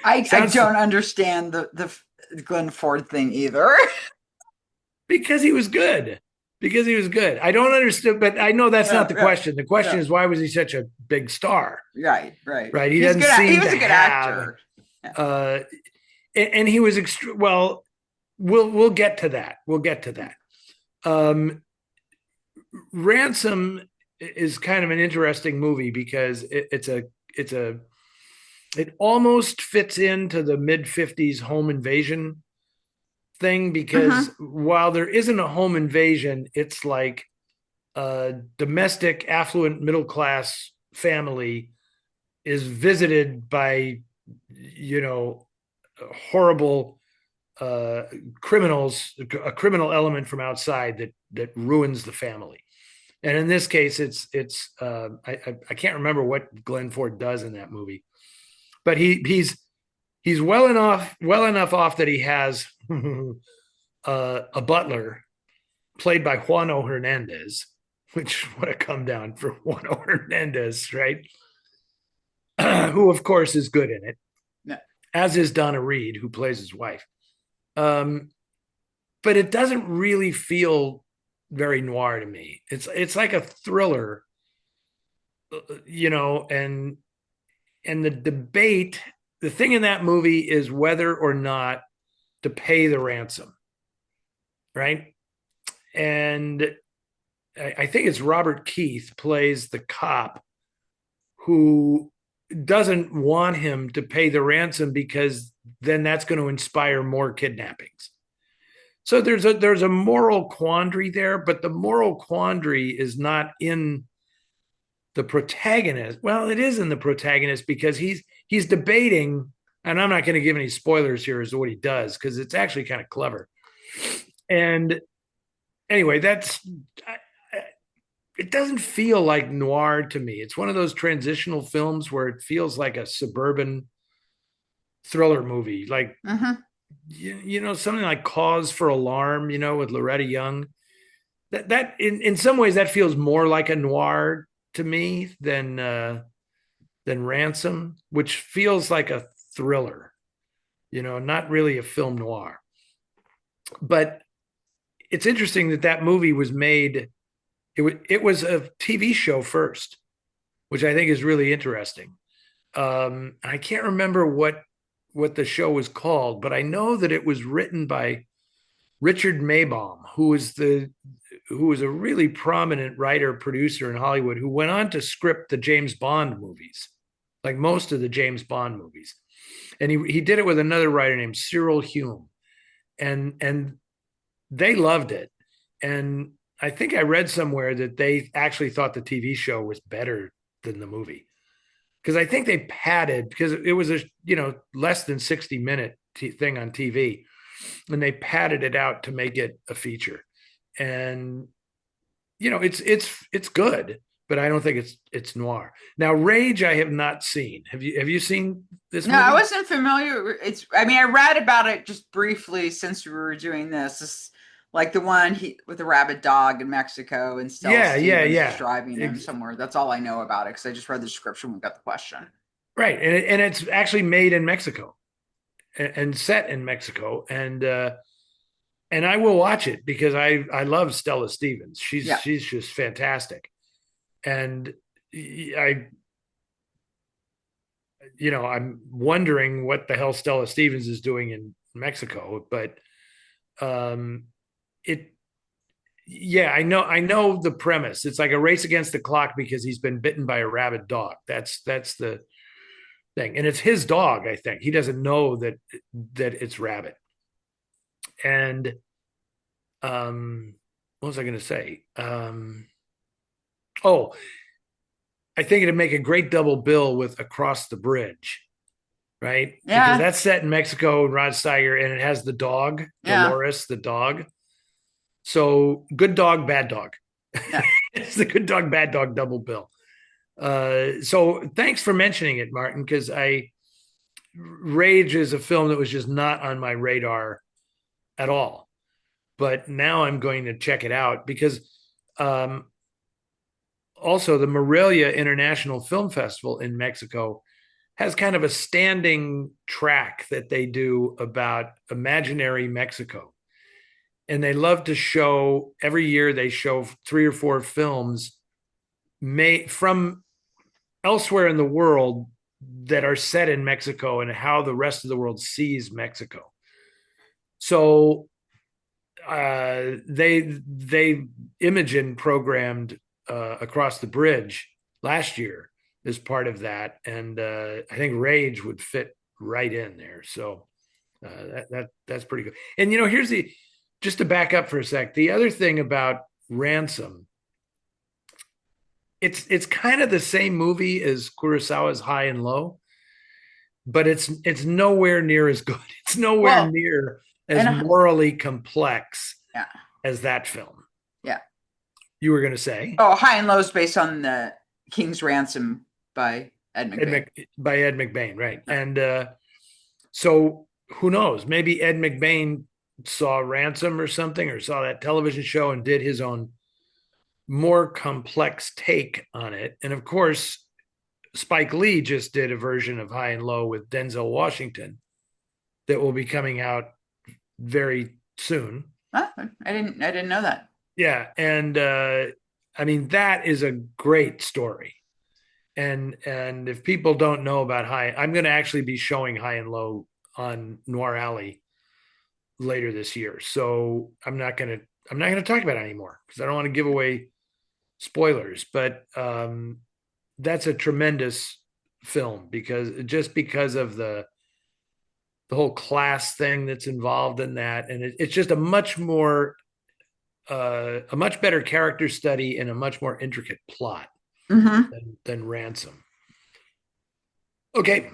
[SPEAKER 2] I don't understand the Glenn Ford thing either.
[SPEAKER 1] Because he was good. I don't understand, but I know that's not the question. The question is, why was he such a big star?
[SPEAKER 2] Right.
[SPEAKER 1] He doesn't seem
[SPEAKER 2] he was
[SPEAKER 1] to
[SPEAKER 2] a good
[SPEAKER 1] have,
[SPEAKER 2] actor.
[SPEAKER 1] And he was well. We'll get to that. Ransom is kind of an interesting movie because it almost fits into the mid-50s home invasion thing, because while there isn't a home invasion, it's like a domestic, affluent, middle-class family is visited by, horrible criminals, a criminal element from outside that ruins the family. And in this case, I can't remember what Glenn Ford does in that movie, but he's well enough off that he has a butler played by Juano Hernandez, which would have come down for Juano Hernandez, right? Who of course is good in it, as is Donna Reed, who plays his wife. But it doesn't really feel very noir to me. It's like a thriller, and the debate, the thing in that movie is whether or not to pay the ransom, right? And I think it's Robert Keith plays the cop who doesn't want him to pay the ransom because then that's going to inspire more kidnappings. So there's a moral quandary there, but the moral quandary is not in the protagonist. Well, it is in the protagonist because he's debating, and I'm not going to give any spoilers here as to what he does because it's actually kind of clever. And anyway, it doesn't feel like noir to me. It's one of those transitional films where it feels like a suburban thriller movie, like something like Cause for Alarm, with Loretta Young. That in some ways that feels more like a noir to me than Ransom, which feels like a thriller, not really a film noir. But it's interesting that movie was made. It was a TV show first, which I think is really interesting. I can't remember what the show was called, but I know that it was written by Richard Maybaum, who was a really prominent writer producer in Hollywood, who went on to script the James Bond movies, like most of the James Bond movies, and he did it with another writer named Cyril Hume, and they loved it, and I think I read somewhere that they actually thought the TV show was better than the movie because I think they padded because it was a less than 60-minute thing on TV, and they padded it out to make it a feature. And it's good, but I don't think it's noir. Now, Rage I have not seen. Have you seen this
[SPEAKER 2] No,
[SPEAKER 1] movie?
[SPEAKER 2] I wasn't familiar. I mean, I read about it just briefly since we were doing this. It's like the one with the rabid dog in Mexico and Stella Stevens is driving him somewhere. That's all I know about it because I just read the description when we got the question.
[SPEAKER 1] Right, and it's actually made in Mexico and set in Mexico, and I will watch it because I love Stella Stevens. She's just fantastic, and I'm wondering what the hell Stella Stevens is doing in Mexico, but it I know the premise. It's like a race against the clock because he's been bitten by a rabid dog. That's the thing, and it's his dog. I think he doesn't know that it's rabid. And what was I going to say? Oh, I think it'd make a great double bill with Across the Bridge, right?
[SPEAKER 2] Yeah.
[SPEAKER 1] Because that's set in Mexico and Rod Steiger, and it has the dog, Dolores, the dog. So good dog, bad dog.
[SPEAKER 2] Yeah.
[SPEAKER 1] It's the good dog, bad dog double bill. So thanks for mentioning it, Martin, because Rage is a film that was just not on my radar at all. But now I'm going to check it out because also the Morelia International Film Festival in Mexico has kind of a standing track that they do about imaginary Mexico. And they love to show, every year they show 3 or 4 films made from elsewhere in the world that are set in Mexico and how the rest of the world sees Mexico. So they Imogen programmed Across the Bridge last year as part of that, and I think Rage would fit right in there. So that's pretty good. And here's just to back up for a sec, the other thing about Ransom, it's kind of the same movie as Kurosawa's High and Low, but it's nowhere near as good. It's nowhere near as morally complex as that film.
[SPEAKER 2] Yeah.
[SPEAKER 1] You were going to say?
[SPEAKER 2] Oh, High and Low is based on the King's Ransom by Ed McBain.
[SPEAKER 1] By Ed McBain, right. Yeah. And so who knows? Maybe Ed McBain saw Ransom or something, or saw that television show and did his own more complex take on it. And of course, Spike Lee just did a version of High and Low with Denzel Washington that will be coming out very soon.
[SPEAKER 2] Huh? I didn't know that.
[SPEAKER 1] Yeah, and I mean that is a great story, and if people don't know about I'm going to actually be showing High and Low on Noir Alley later this year, so I'm not going to talk about it anymore because I don't want to give away spoilers. But that's a tremendous film because of the whole class thing that's involved in that, and it's just a much better character study and a much more intricate plot than Ransom. Okay.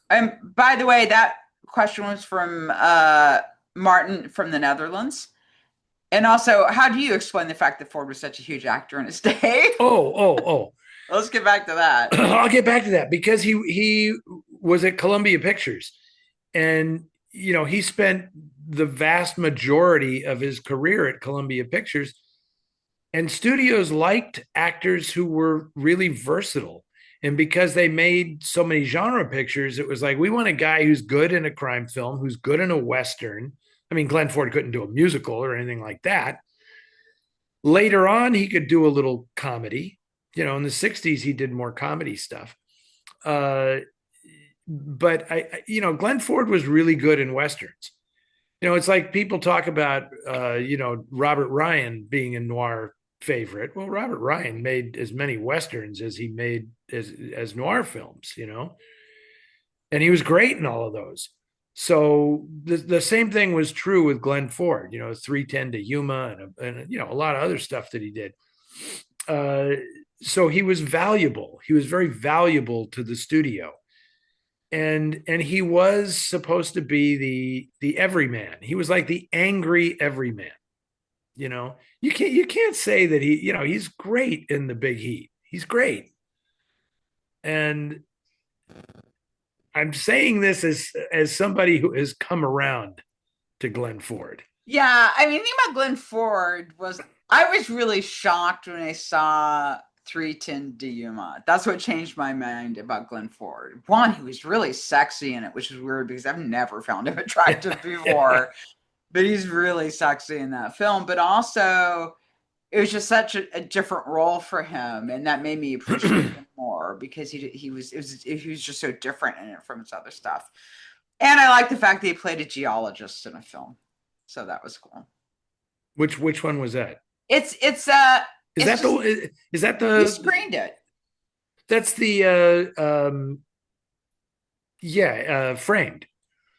[SPEAKER 2] And by the way, that question was from Martin from the Netherlands. And also, how do you explain the fact that Ford was such a huge actor in his day?
[SPEAKER 1] Oh.
[SPEAKER 2] Let's get back to that.
[SPEAKER 1] I'll get back to that because he was at Columbia Pictures, and he spent the vast majority of his career at Columbia Pictures, and studios liked actors who were really versatile. And because they made so many genre pictures, it was like, we want a guy who's good in a crime film, who's good in a Western. I mean, Glenn Ford couldn't do a musical or anything like that. Later on, he could do a little comedy. In the 60s, he did more comedy stuff. Uh, but Glenn Ford was really good in Westerns. It's like people talk about, Robert Ryan being a noir favorite. Well, Robert Ryan made as many Westerns as he made as noir films, and he was great in all of those. So the same thing was true with Glenn Ford, 310 to Yuma and a lot of other stuff that he did. Uh, so he was valuable. He was very valuable to the studio. And he was supposed to be the everyman. He was like the angry everyman. You can't say that he's great in The Big Heat. He's great. And I'm saying this as somebody who has come around to Glenn Ford.
[SPEAKER 2] Yeah, I mean, the thing about Glenn Ford was I was really shocked when I saw 310 to Yuma. That's what changed my mind about Glenn Ford. One, he was really sexy in it, which is weird because I've never found him attractive before, but he's really sexy in that film. But also, it was just such a different role for him, and that made me appreciate him more because he was just so different in it from his other stuff. And I like the fact that he played a geologist in a film, so that was cool.
[SPEAKER 1] Which one was that?
[SPEAKER 2] It's
[SPEAKER 1] Is
[SPEAKER 2] it's
[SPEAKER 1] that
[SPEAKER 2] just
[SPEAKER 1] the is that
[SPEAKER 2] he
[SPEAKER 1] the
[SPEAKER 2] screened it.
[SPEAKER 1] that's the Framed.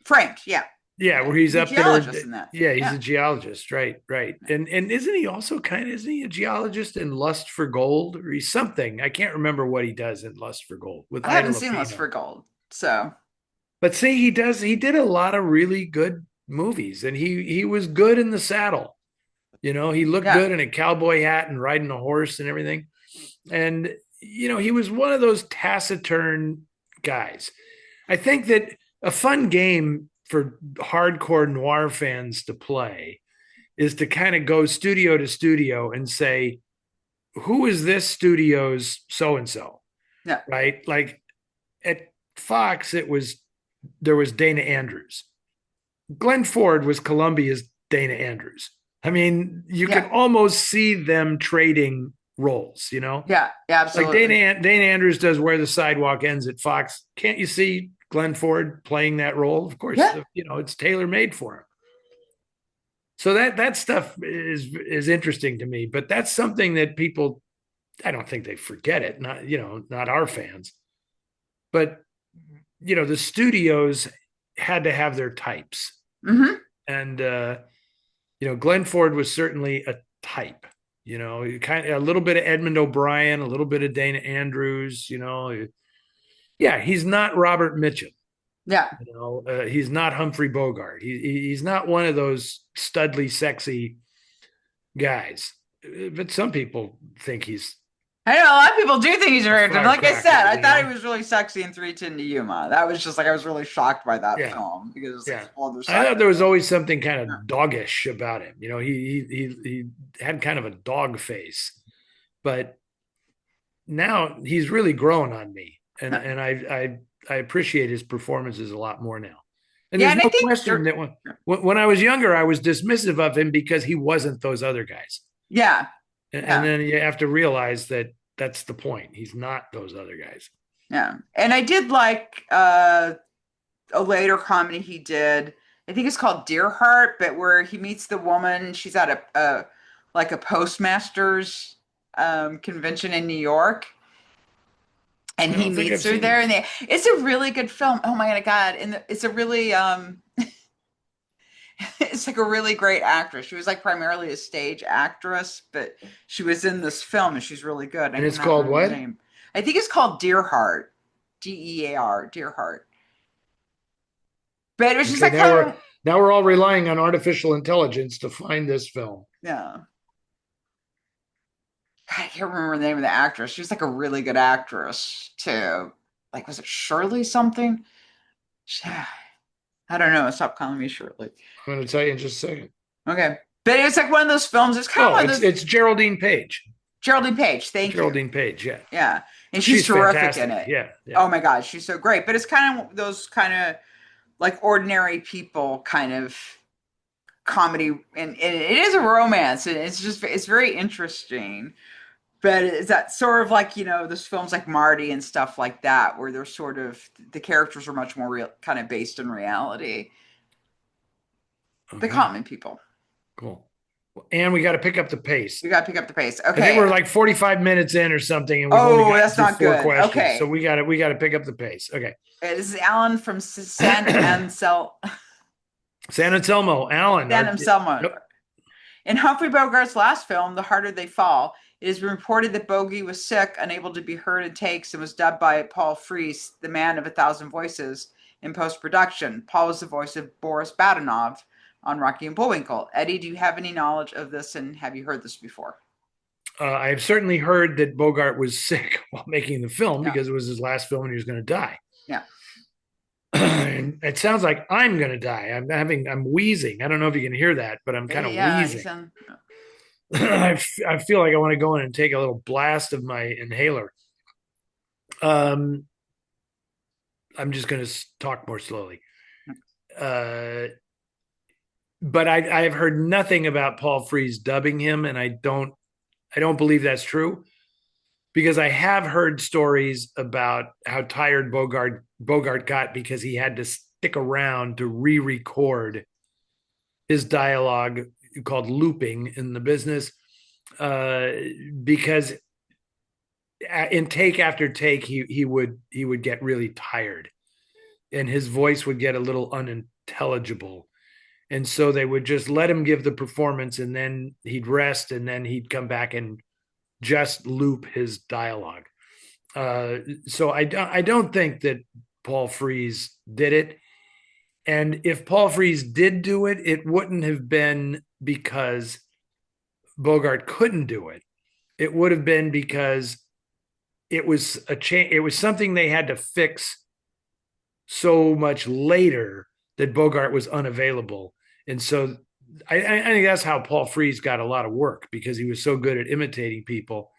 [SPEAKER 2] Framed, yeah.
[SPEAKER 1] Yeah,
[SPEAKER 2] Yeah.
[SPEAKER 1] where he's
[SPEAKER 2] He's a
[SPEAKER 1] up there.
[SPEAKER 2] geologist in that.
[SPEAKER 1] Yeah, he's
[SPEAKER 2] Yeah.
[SPEAKER 1] a geologist, right, right. And isn't he a geologist in Lust for Gold, or he's something? I can't remember what he does in Lust for Gold with
[SPEAKER 2] I haven't
[SPEAKER 1] Ida
[SPEAKER 2] seen Lust
[SPEAKER 1] Lupino.
[SPEAKER 2] for Gold. So
[SPEAKER 1] But see, he did a lot of really good movies, and he was good in The Saddle. He looked
[SPEAKER 2] yeah.
[SPEAKER 1] good in a cowboy hat and riding a horse and everything. And he was one of those taciturn guys. I think that a fun game for hardcore noir fans to play is to kind of go studio to studio and say, who is this studio's so and so?
[SPEAKER 2] Yeah.
[SPEAKER 1] Right? Like at Fox, there was Dana Andrews. Glenn Ford was Columbia's Dana Andrews. I mean, you could
[SPEAKER 2] Yeah.
[SPEAKER 1] almost see them trading roles,
[SPEAKER 2] Yeah. Yeah,
[SPEAKER 1] Like
[SPEAKER 2] absolutely.
[SPEAKER 1] Dana Andrews does Where the Sidewalk Ends at Fox. Can't you see Glenn Ford playing that role? Of course,
[SPEAKER 2] Yeah.
[SPEAKER 1] it's tailor made for him. So that stuff is interesting to me, but that's something that people, I don't think they forget it. Not our fans, but the studios had to have their types,
[SPEAKER 2] Mm-hmm.
[SPEAKER 1] and Glenn Ford was certainly a type. Kind of a little bit of Edmund O'Brien, a little bit of Dana Andrews. Yeah, he's not Robert Mitchum.
[SPEAKER 2] Yeah.
[SPEAKER 1] He's not Humphrey Bogart. He's not one of those studly, sexy guys. But some people think he's
[SPEAKER 2] I know a lot of people do think he's very good. Like I said,
[SPEAKER 1] firecracker.
[SPEAKER 2] I thought he was really sexy in 310 to Yuma. That was just like I was really shocked by that
[SPEAKER 1] Yeah,
[SPEAKER 2] film because it's like
[SPEAKER 1] yeah.
[SPEAKER 2] his older
[SPEAKER 1] I
[SPEAKER 2] side
[SPEAKER 1] thought
[SPEAKER 2] of
[SPEAKER 1] there was
[SPEAKER 2] him.
[SPEAKER 1] always something kind
[SPEAKER 2] Yeah.
[SPEAKER 1] of doggish about him. He had kind of a dog face, but now he's really grown on me, and
[SPEAKER 2] Yeah.
[SPEAKER 1] I appreciate his performances a lot more now. And
[SPEAKER 2] Yeah,
[SPEAKER 1] there's
[SPEAKER 2] and I
[SPEAKER 1] no
[SPEAKER 2] think
[SPEAKER 1] question that when I was younger, I was dismissive of him because he wasn't those other guys.
[SPEAKER 2] yeah,
[SPEAKER 1] And
[SPEAKER 2] yeah.
[SPEAKER 1] then you have to realize that that's the point. He's not those other guys.
[SPEAKER 2] Yeah. And I did like a later comedy he did. I think it's called Dear Heart, but where he meets the woman, she's at a like a postmaster's convention in New York, and
[SPEAKER 1] I
[SPEAKER 2] he
[SPEAKER 1] don't think
[SPEAKER 2] meets
[SPEAKER 1] I've
[SPEAKER 2] her
[SPEAKER 1] seen
[SPEAKER 2] there,
[SPEAKER 1] this.
[SPEAKER 2] and it's a really good film. Oh my God. And it's a really it's like a really great actress. She was like primarily a stage actress, but she was in this film and she's really good. I
[SPEAKER 1] And it's
[SPEAKER 2] cannot
[SPEAKER 1] called
[SPEAKER 2] remember the
[SPEAKER 1] what?
[SPEAKER 2] name. I think it's called Dear Heart, DEAR, Dear Heart. But it was just
[SPEAKER 1] Okay,
[SPEAKER 2] like kind of
[SPEAKER 1] now we're all relying on artificial intelligence to find this film.
[SPEAKER 2] yeah. I can't remember the name of the actress. She was like a really good actress too. Like, was it Shirley something? She- I don't know. Stop calling me shortly.
[SPEAKER 1] I'm going to tell you in just a second.
[SPEAKER 2] Okay. But it's like one of those films. It's kind of one of those.
[SPEAKER 1] It's Geraldine Page.
[SPEAKER 2] Geraldine Page. Thank you.
[SPEAKER 1] Geraldine Page. Yeah.
[SPEAKER 2] Yeah. And she's terrific in it.
[SPEAKER 1] Yeah.
[SPEAKER 2] Oh my God. She's so great. But it's kind of those kind of like ordinary people kind of comedy. And it is a romance. And it's very interesting. But is that sort of like, those films like Marty and stuff like that, where they're sort of, the characters are much more real, kind of based in reality. Okay. The common people.
[SPEAKER 1] Cool. And we got to pick up the pace.
[SPEAKER 2] Okay.
[SPEAKER 1] I think we're like 45 minutes in or something. And we've only got
[SPEAKER 2] that's not good.
[SPEAKER 1] Questions,
[SPEAKER 2] okay.
[SPEAKER 1] So we got to pick up the pace. Okay.
[SPEAKER 2] This is Alan from San Anselmo.
[SPEAKER 1] San Anselmo. Alan.
[SPEAKER 2] San Anselmo. Yep. In Humphrey Bogart's last film, The Harder They Fall, it has been reported that Bogey was sick, unable to be heard in takes, and was dubbed by Paul Frees, the man of 1,000 voices, in post-production. Paul was the voice of Boris Badenov on Rocky and Bullwinkle. Eddie, do you have any knowledge of this, and have you heard this before?
[SPEAKER 1] I've certainly heard that Bogart was sick while making the film because it was his last film and he was going to die.
[SPEAKER 2] Yeah.
[SPEAKER 1] And it sounds like I'm going to die. I'm wheezing. I don't know if you can hear that, but I'm kind of wheezing. I feel like I want to go in and take a little blast of my inhaler. I'm just going to talk more slowly. But I've heard nothing about Paul Frees dubbing him, and I don't believe that's true, because I have heard stories about how tired Bogart got because he had to stick around to re-record his dialogue, called looping in the business, because in take after take he would get really tired and his voice would get a little unintelligible, and so they would just let him give the performance and then he'd rest and then he'd come back and just loop his dialogue. So I don't think that Paul Frees did it. And if Paul Frees did do it, it wouldn't have been because Bogart couldn't do it. It would have been because it was it was something they had to fix so much later that Bogart was unavailable. And so I think that's how Paul Frees got a lot of work, because he was so good at imitating people.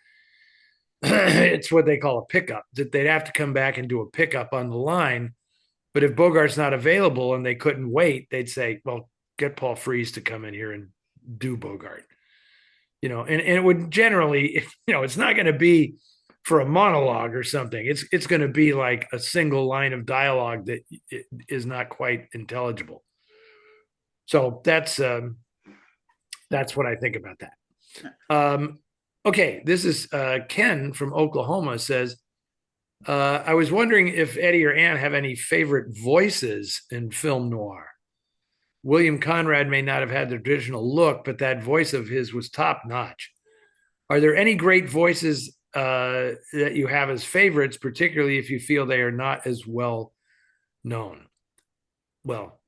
[SPEAKER 1] It's what they call a pickup, that they'd have to come back and do a pickup on the line. But if Bogart's not available and they couldn't wait, they'd say, well, get Paul Frees to come in here and do Bogart. And it would generally, it's not going to be for a monologue or something. It's going to be like a single line of dialogue that is not quite intelligible. So that's what I think about that. Okay, this is Ken from Oklahoma says, I was wondering if Eddie or Ann have any favorite voices in film noir. William Conrad may not have had the traditional look, but that voice of his was top notch. Are there any great voices that you have as favorites, particularly if you feel they are not as well known? Well,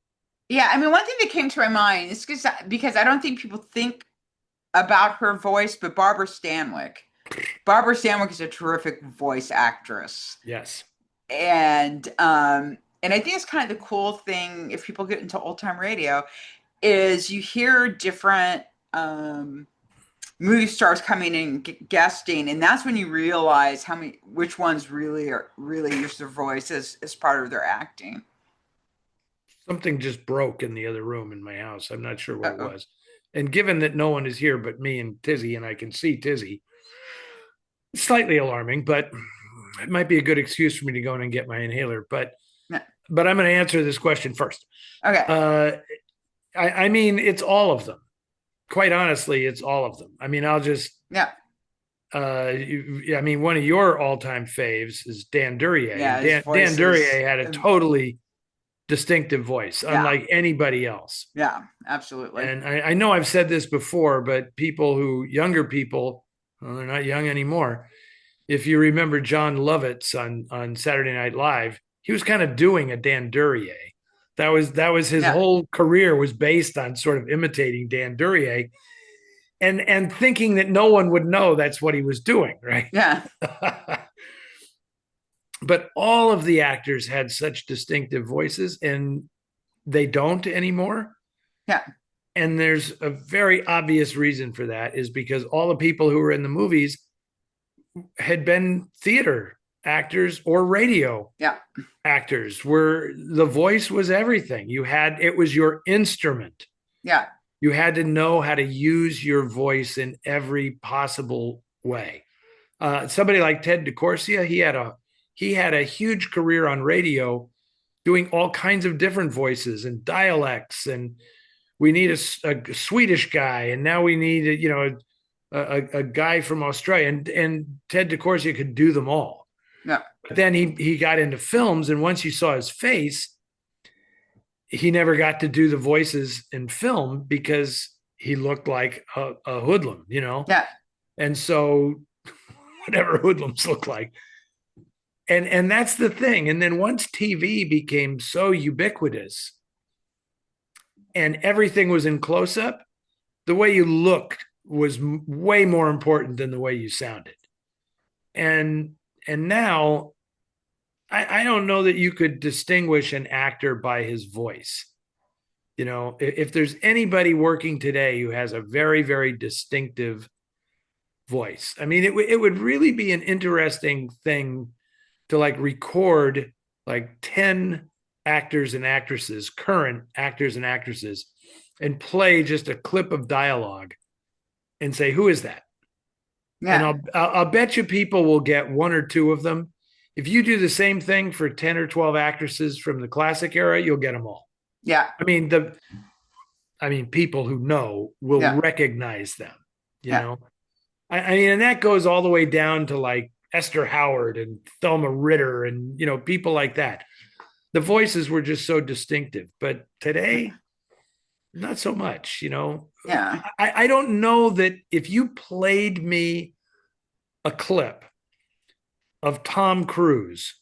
[SPEAKER 2] yeah, I mean, one thing that came to my mind is because I don't think people think about her voice, but Barbara Stanwyck. Barbara Stanwyck is a terrific voice actress.
[SPEAKER 1] Yes.
[SPEAKER 2] And I think it's kind of the cool thing, if people get into old time radio, is you hear different movie stars coming in guesting, and that's when you realize which ones really use their voice as part of their acting.
[SPEAKER 1] Something just broke in the other room in my house. I'm not sure what it was. And given that no one is here but me and Tizzy, and I can see Tizzy, it's slightly alarming, but it might be a good excuse for me to go in and get my inhaler. But I'm going to answer this question first.
[SPEAKER 2] Okay.
[SPEAKER 1] I mean, it's all of them. Quite honestly, it's all of them. I mean, I'll just...
[SPEAKER 2] Yeah.
[SPEAKER 1] I mean, one of your all-time faves is Dan Duryea.
[SPEAKER 2] Yeah,
[SPEAKER 1] Dan Duryea had a totally distinctive voice, unlike anybody else.
[SPEAKER 2] Yeah, absolutely.
[SPEAKER 1] And I know I've said this before, but younger people, well, they're not young anymore. If you remember John Lovitz on Saturday Night Live, he was kind of doing a Dan Duryea. That was his whole career was based on sort of imitating Dan Duryea and thinking that no one would know that's what he was doing, right?
[SPEAKER 2] Yeah.
[SPEAKER 1] But all of the actors had such distinctive voices, and they don't anymore.
[SPEAKER 2] Yeah.
[SPEAKER 1] And there's a very obvious reason for that, is because all the people who were in the movies had been theater actors or radio
[SPEAKER 2] Yeah.
[SPEAKER 1] actors, where the voice was everything. It was your instrument.
[SPEAKER 2] Yeah.
[SPEAKER 1] You had to know how to use your voice in every possible way. Somebody like Ted DeCorsia, he had a huge career on radio, doing all kinds of different voices and dialects. And we need a Swedish guy, and now we need a guy from Australia, and Ted DeCorsia could do them all.
[SPEAKER 2] Yeah.
[SPEAKER 1] But then he got into films, and once you saw his face, he never got to do the voices in film because he looked like a hoodlum,
[SPEAKER 2] Yeah.
[SPEAKER 1] and so whatever hoodlums look like. And that's the thing. And then once TV became so ubiquitous and everything was in close up, the way you looked was way more important than the way you sounded. And now I don't know that you could distinguish an actor by his voice. If there's anybody working today who has a very, very distinctive voice, I mean, it would really be an interesting thing to like record like 10 actors and actresses, current actors and actresses, and play just a clip of dialogue and say, who is that?
[SPEAKER 2] Yeah.
[SPEAKER 1] And I'll bet you people will get one or two of them. If you do the same thing for 10 or 12 actresses from the classic era, you'll get them all.
[SPEAKER 2] Yeah.
[SPEAKER 1] I mean, people who know will
[SPEAKER 2] Yeah.
[SPEAKER 1] recognize them, you
[SPEAKER 2] Yeah.
[SPEAKER 1] know? I mean, and that goes all the way down to like Esther Howard and Thelma Ritter and, people like that. The voices were just so distinctive. But today, not so much,
[SPEAKER 2] Yeah.
[SPEAKER 1] I don't know that if you played me a clip of Tom Cruise,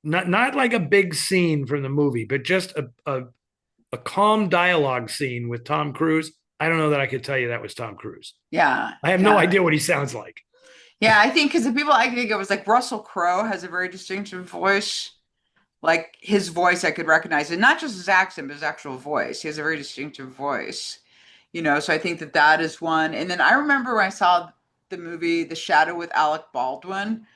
[SPEAKER 1] not like a big scene from the movie, but just a calm dialogue scene with Tom Cruise, I don't know that I could tell you that was Tom Cruise.
[SPEAKER 2] Yeah.
[SPEAKER 1] I have no idea what he sounds like.
[SPEAKER 2] Yeah, I think because the people I think it was like Russell Crowe has a very distinctive voice. Like his voice I could recognize, and not just his accent, but his actual voice. He has a very distinctive voice, so I think that that is one. And then I remember when I saw the movie The Shadow with Alec Baldwin.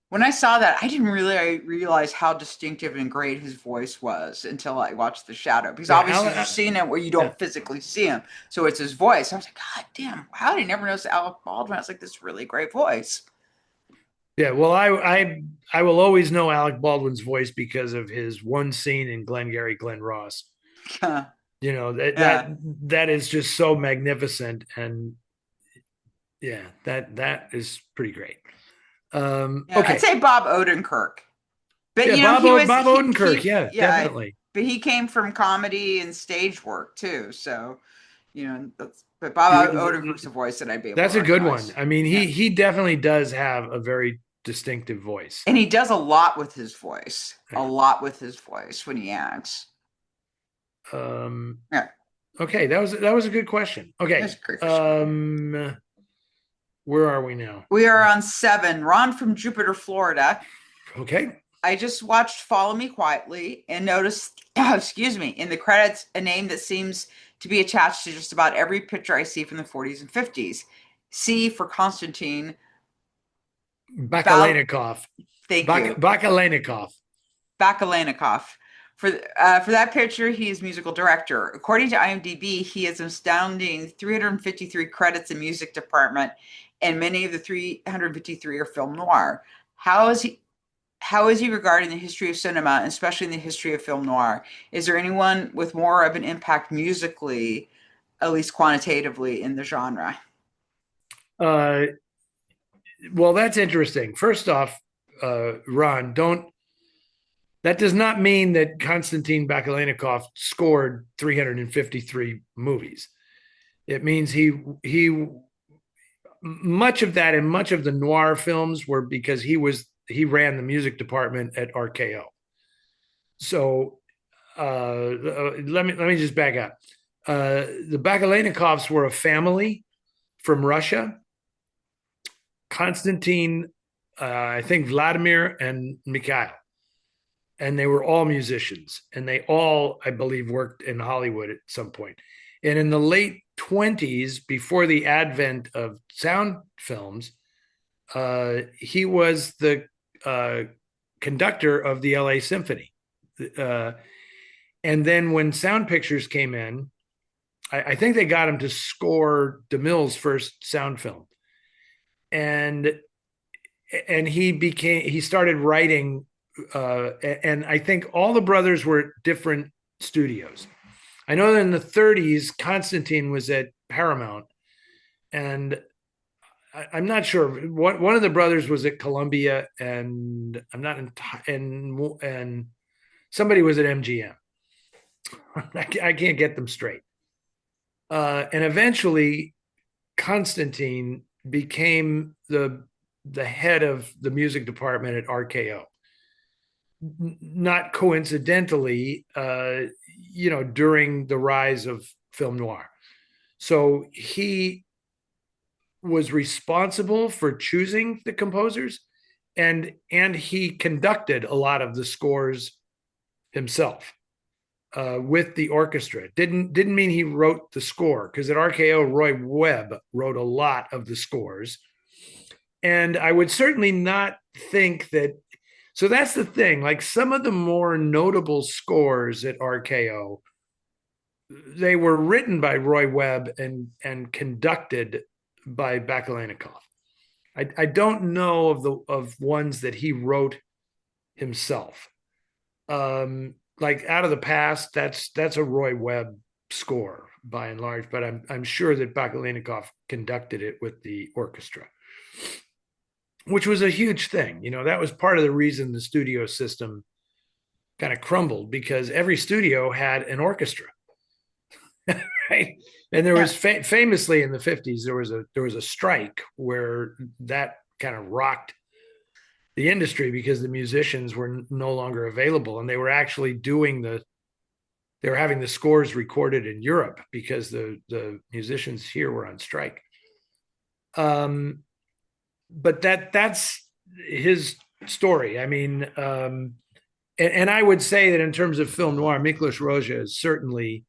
[SPEAKER 2] When I saw that, I didn't really realize how distinctive and great his voice was until I watched The Shadow. Because obviously you're seeing it where you don't physically see him. So it's his voice. I was like, God damn, how did I never notice Alec Baldwin has like this really great voice?
[SPEAKER 1] Yeah, well, I will always know Alec Baldwin's voice because of his one scene in Glengarry Glen Ross.
[SPEAKER 2] Yeah.
[SPEAKER 1] That is just so magnificent, and yeah, that is pretty great.
[SPEAKER 2] Yeah,
[SPEAKER 1] Okay,
[SPEAKER 2] I'd say Bob Odenkirk. But
[SPEAKER 1] Bob Odenkirk,
[SPEAKER 2] he
[SPEAKER 1] definitely.
[SPEAKER 2] but he came from comedy and stage work too. So, but Bob Odenkirk's a voice that I'd be able
[SPEAKER 1] That's
[SPEAKER 2] to
[SPEAKER 1] a good one.
[SPEAKER 2] recognize.
[SPEAKER 1] I mean, he definitely does have a very distinctive voice.
[SPEAKER 2] And he does a lot with his voice. A lot with his voice when he acts.
[SPEAKER 1] Yeah. Okay, that was a good question. Okay.
[SPEAKER 2] That's a great question.
[SPEAKER 1] Where are we now?
[SPEAKER 2] We are on 7. Ron from Jupiter, Florida.
[SPEAKER 1] Okay.
[SPEAKER 2] I just watched Follow Me Quietly and noticed, excuse me, in the credits, a name that seems to be attached to just about every picture I see from the 40s and 50s. C for Constantin
[SPEAKER 1] Bakaleinikoff.
[SPEAKER 2] Thank you.
[SPEAKER 1] Bakaleinikoff.
[SPEAKER 2] Bakaleinikoff. For that picture, he is musical director. According to IMDb, he has an astounding 353 credits in music department, and many of the 353 are film noir. How is he regarded in the history of cinema, especially in the history of film noir? Is there anyone with more of an impact musically, at least quantitatively, in the genre?
[SPEAKER 1] Well, that's interesting. First off, Ron, that does not mean that Konstantin Bakaleinikoff scored 353 movies. It means he much of that and much of the noir films were because he ran the music department at RKO. So let me just back up. The Bakaleinikoffs were a family from Russia. Konstantin, I think Vladimir and Mikhail. and they were all musicians, and they all, I believe, worked in Hollywood at some point. And in the late 20s, before the advent of sound films, he was the conductor of the LA Symphony. Uh, and then when sound pictures came in, I think they got him to score DeMille's first sound film. And he started writing, and I think all the brothers were at different studios. I know that in the 30s, Constantin was at Paramount, and I'm not sure. One of the brothers was at Columbia, and I'm not in, and somebody was at MGM. I can't get them straight. And eventually, Constantin became the head of the music department at RKO. Not coincidentally, during the rise of film noir. So he was responsible for choosing the composers, and he conducted a lot of the scores himself with the orchestra. Didn't mean he wrote the score, because at RKO, Roy Webb wrote a lot of the scores. And I would certainly not think that. So that's the thing. Like, some of the more notable scores at RKO, they were written by Roy Webb and conducted by Bakaleinikoff. I don't know of ones that he wrote himself. Like Out of the Past, that's a Roy Webb score by and large, but I'm sure that Bakaleinikoff conducted it with the orchestra, which was a huge thing. That was part of the reason the studio system kind of crumbled, because every studio had an orchestra. Right. And there was famously in the 50s, there was a strike where that kind of rocked the industry, because the musicians were no longer available, and they were actually they were having the scores recorded in Europe because the musicians here were on strike. But that's his story. I mean, and I would say that in terms of film noir, Miklos Rozsa is certainly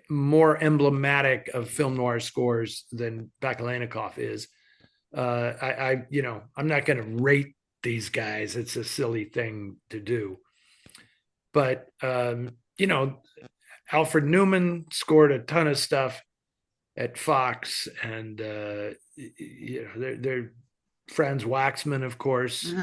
[SPEAKER 1] more emblematic of film noir scores than Bakaleinikoff is. I'm not going to rate these guys. It's a silly thing to do. But, Alfred Newman scored a ton of stuff at Fox, and, they're Franz Waxman, of course,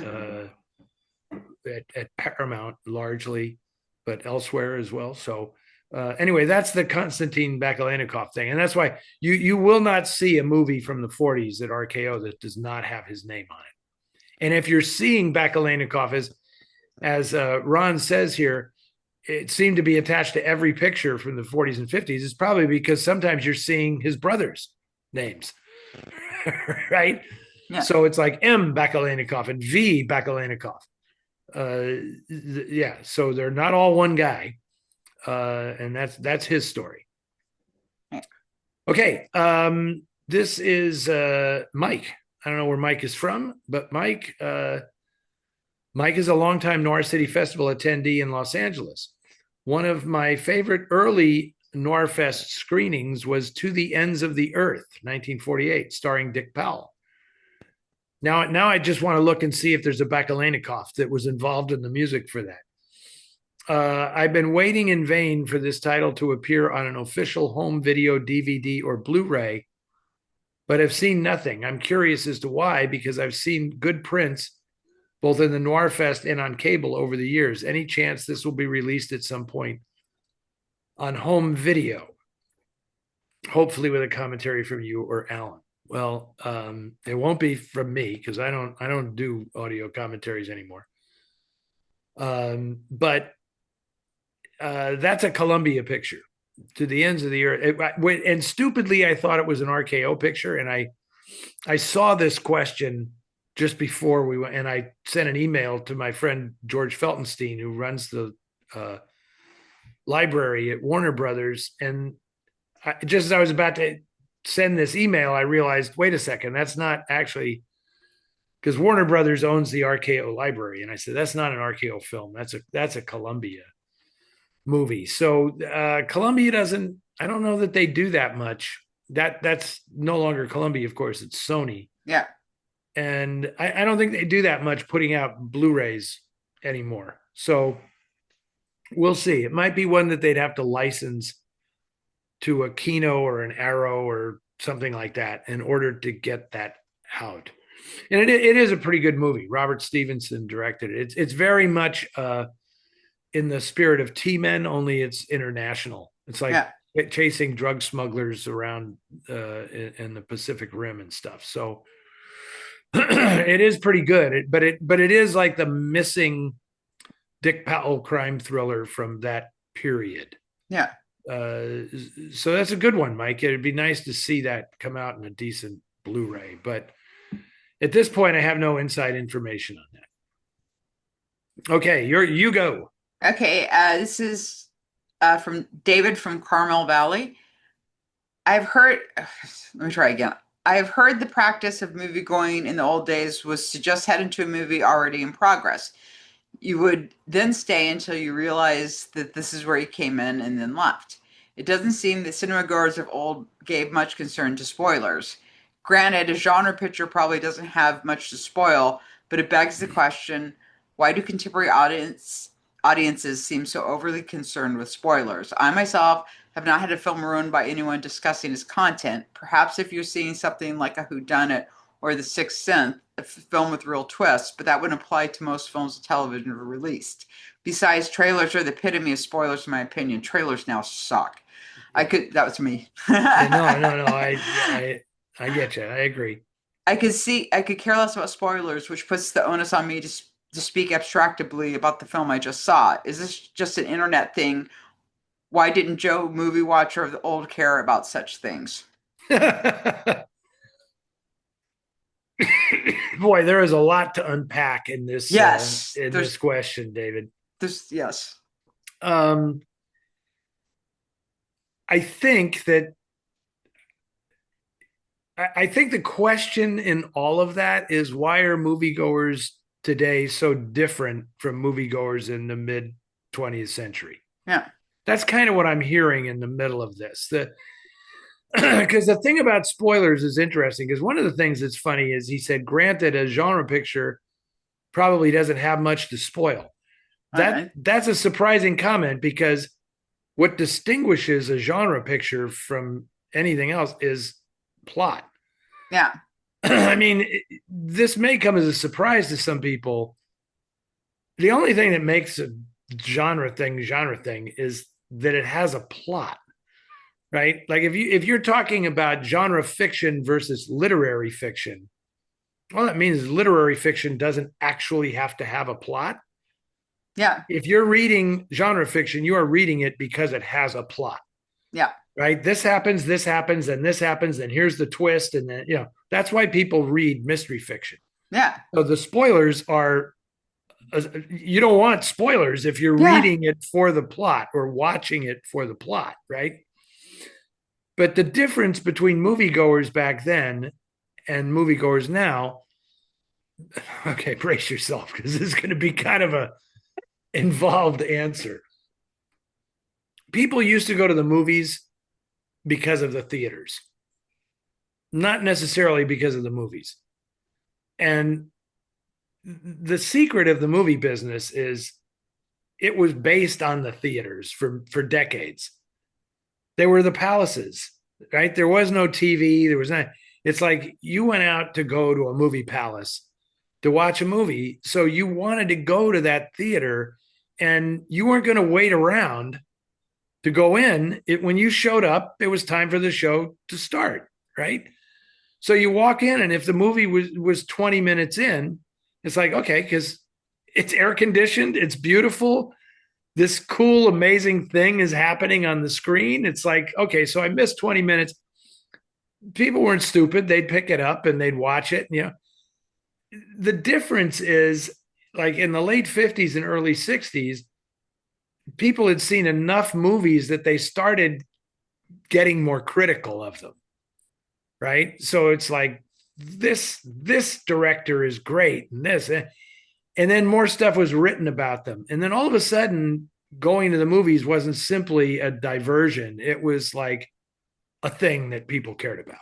[SPEAKER 1] at Paramount largely, but elsewhere as well. So, anyway, that's the Constantin Bakaleinikoff thing. And that's why you will not see a movie from the 40s at RKO that does not have his name on it. And if you're seeing Bakaleinikoff, as Ron says here, it seemed to be attached to every picture from the 40s and 50s. It's probably because sometimes you're seeing his brothers' names, right? Yeah. So it's like M. Bakaleinikoff and V. Bakaleinikoff. So they're not all one guy. And that's his story. Okay. This is Mike. I don't know where Mike is from, but Mike is a longtime Noir City Festival attendee in Los Angeles. One of my favorite early Noir Fest screenings was To the Ends of the Earth, 1948, starring Dick Powell. Now I just want to look and see if there's a Bakaleinikoff that was involved in the music for that. I've been waiting in vain for this title to appear on an official home video, DVD, or Blu-ray, but I've seen nothing. I'm curious as to why, because I've seen good prints both in the Noir Fest and on cable over the years. Any chance this will be released at some point on home video? Hopefully with a commentary from you or Alan. Well, it won't be from me, because I don't do audio commentaries anymore. But that's a Columbia picture, To the Ends of the Earth. And stupidly, I thought it was an RKO picture, and I saw this question just before we went, and I sent an email to my friend George Feltenstein, who runs the library at Warner Brothers. And just as I was about to send this email, I realized, wait a second, that's not actually because Warner Brothers owns the RKO library, and I said that's not an RKO film. That's a Columbia movie. So Columbia doesn't. I don't know that they do that much. That's no longer Columbia, of course. It's Sony,
[SPEAKER 2] Yeah.
[SPEAKER 1] and I don't think they do that much putting out Blu-rays anymore. So we'll see. It might be one that they'd have to license to a Kino or an Arrow or something like that in order to get that out. And it is a pretty good movie. Robert Stevenson directed it. It's very much in the spirit of T-Men, only it's international. It's like chasing drug smugglers around in the Pacific Rim and stuff. So it is pretty good. But it is like the missing Dick Powell crime thriller from that period.
[SPEAKER 2] Yeah.
[SPEAKER 1] So that's a good one, Mike. It'd be nice to see that come out in a decent Blu-ray, but at this point, I have no inside information on that. Okay, you go.
[SPEAKER 2] Okay, this is from David from Carmel Valley. I've heard, let me try again. I've heard the practice of movie going in the old days was to just head into a movie already in progress. You would then stay until you realized that this is where you came in and then left. It doesn't seem that cinema goers of old gave much concern to spoilers. Granted, a genre picture probably doesn't have much to spoil, but it begs the question, why do contemporary audiences seem so overly concerned with spoilers? I myself have not had a film ruined by anyone discussing its content. Perhaps if you're seeing something like a whodunit or The Sixth Sense, a film with real twists, but that wouldn't apply to most films of television released. Besides, trailers are the epitome of spoilers, in my opinion. Trailers now suck. That was me.
[SPEAKER 1] No. I get you. I agree.
[SPEAKER 2] I could care less about spoilers, which puts the onus on me to speak abstractly about the film I just saw. Is this just an internet thing? Why didn't Joe, movie watcher of the old, care about such things?
[SPEAKER 1] Boy, there is a lot to unpack in this.
[SPEAKER 2] Yes,
[SPEAKER 1] this question, David.
[SPEAKER 2] Yes.
[SPEAKER 1] I think the question in all of that is, why are moviegoers today so different from moviegoers in the mid 20th century?
[SPEAKER 2] Yeah.
[SPEAKER 1] That's kind of what I'm hearing in the middle of this. Because the thing about spoilers is interesting, because one of the things that's funny is he said, granted, a genre picture probably doesn't have much to spoil. That's a surprising comment, because what distinguishes a genre picture from anything else is plot.
[SPEAKER 2] Yeah.
[SPEAKER 1] I mean, this may come as a surprise to some people. The only thing that makes a genre thing is that it has a plot, right? Like if you're talking about genre fiction versus literary fiction, all that means is literary fiction doesn't actually have to have a plot.
[SPEAKER 2] Yeah.
[SPEAKER 1] If you're reading genre fiction, you are reading it because it has a plot.
[SPEAKER 2] Yeah.
[SPEAKER 1] Right. This happens, and this happens, and here's the twist. And then, that's why people read mystery fiction.
[SPEAKER 2] Yeah.
[SPEAKER 1] So the spoilers are, you don't want spoilers if you're reading it for the plot or watching it for the plot. Right. But the difference between moviegoers back then and moviegoers now, okay, brace yourself, because this is going to be kind of a involved answer. People used to go to the movies because of the theaters, not necessarily because of the movies. And the secret of the movie business is it was based on the theaters for decades. They were the palaces, right? There was no TV. There was not. It's like you went out to go to a movie palace to watch a movie. So you wanted to go to that theater, and you weren't going to wait around to go in. When you showed up, it was time for the show to start, right? So you walk in, and if the movie was 20 minutes in, it's like, okay, because it's air conditioned, it's beautiful, this cool, amazing thing is happening on the screen. It's like, okay, so I missed 20 minutes. People weren't stupid. They'd pick it up and they'd watch it. The difference is, like in the late 50s and early 60s, people had seen enough movies that they started getting more critical of them, right? So it's like this director is great, and then more stuff was written about them. And then all of a sudden, going to the movies wasn't simply a diversion. It was like a thing that people cared about.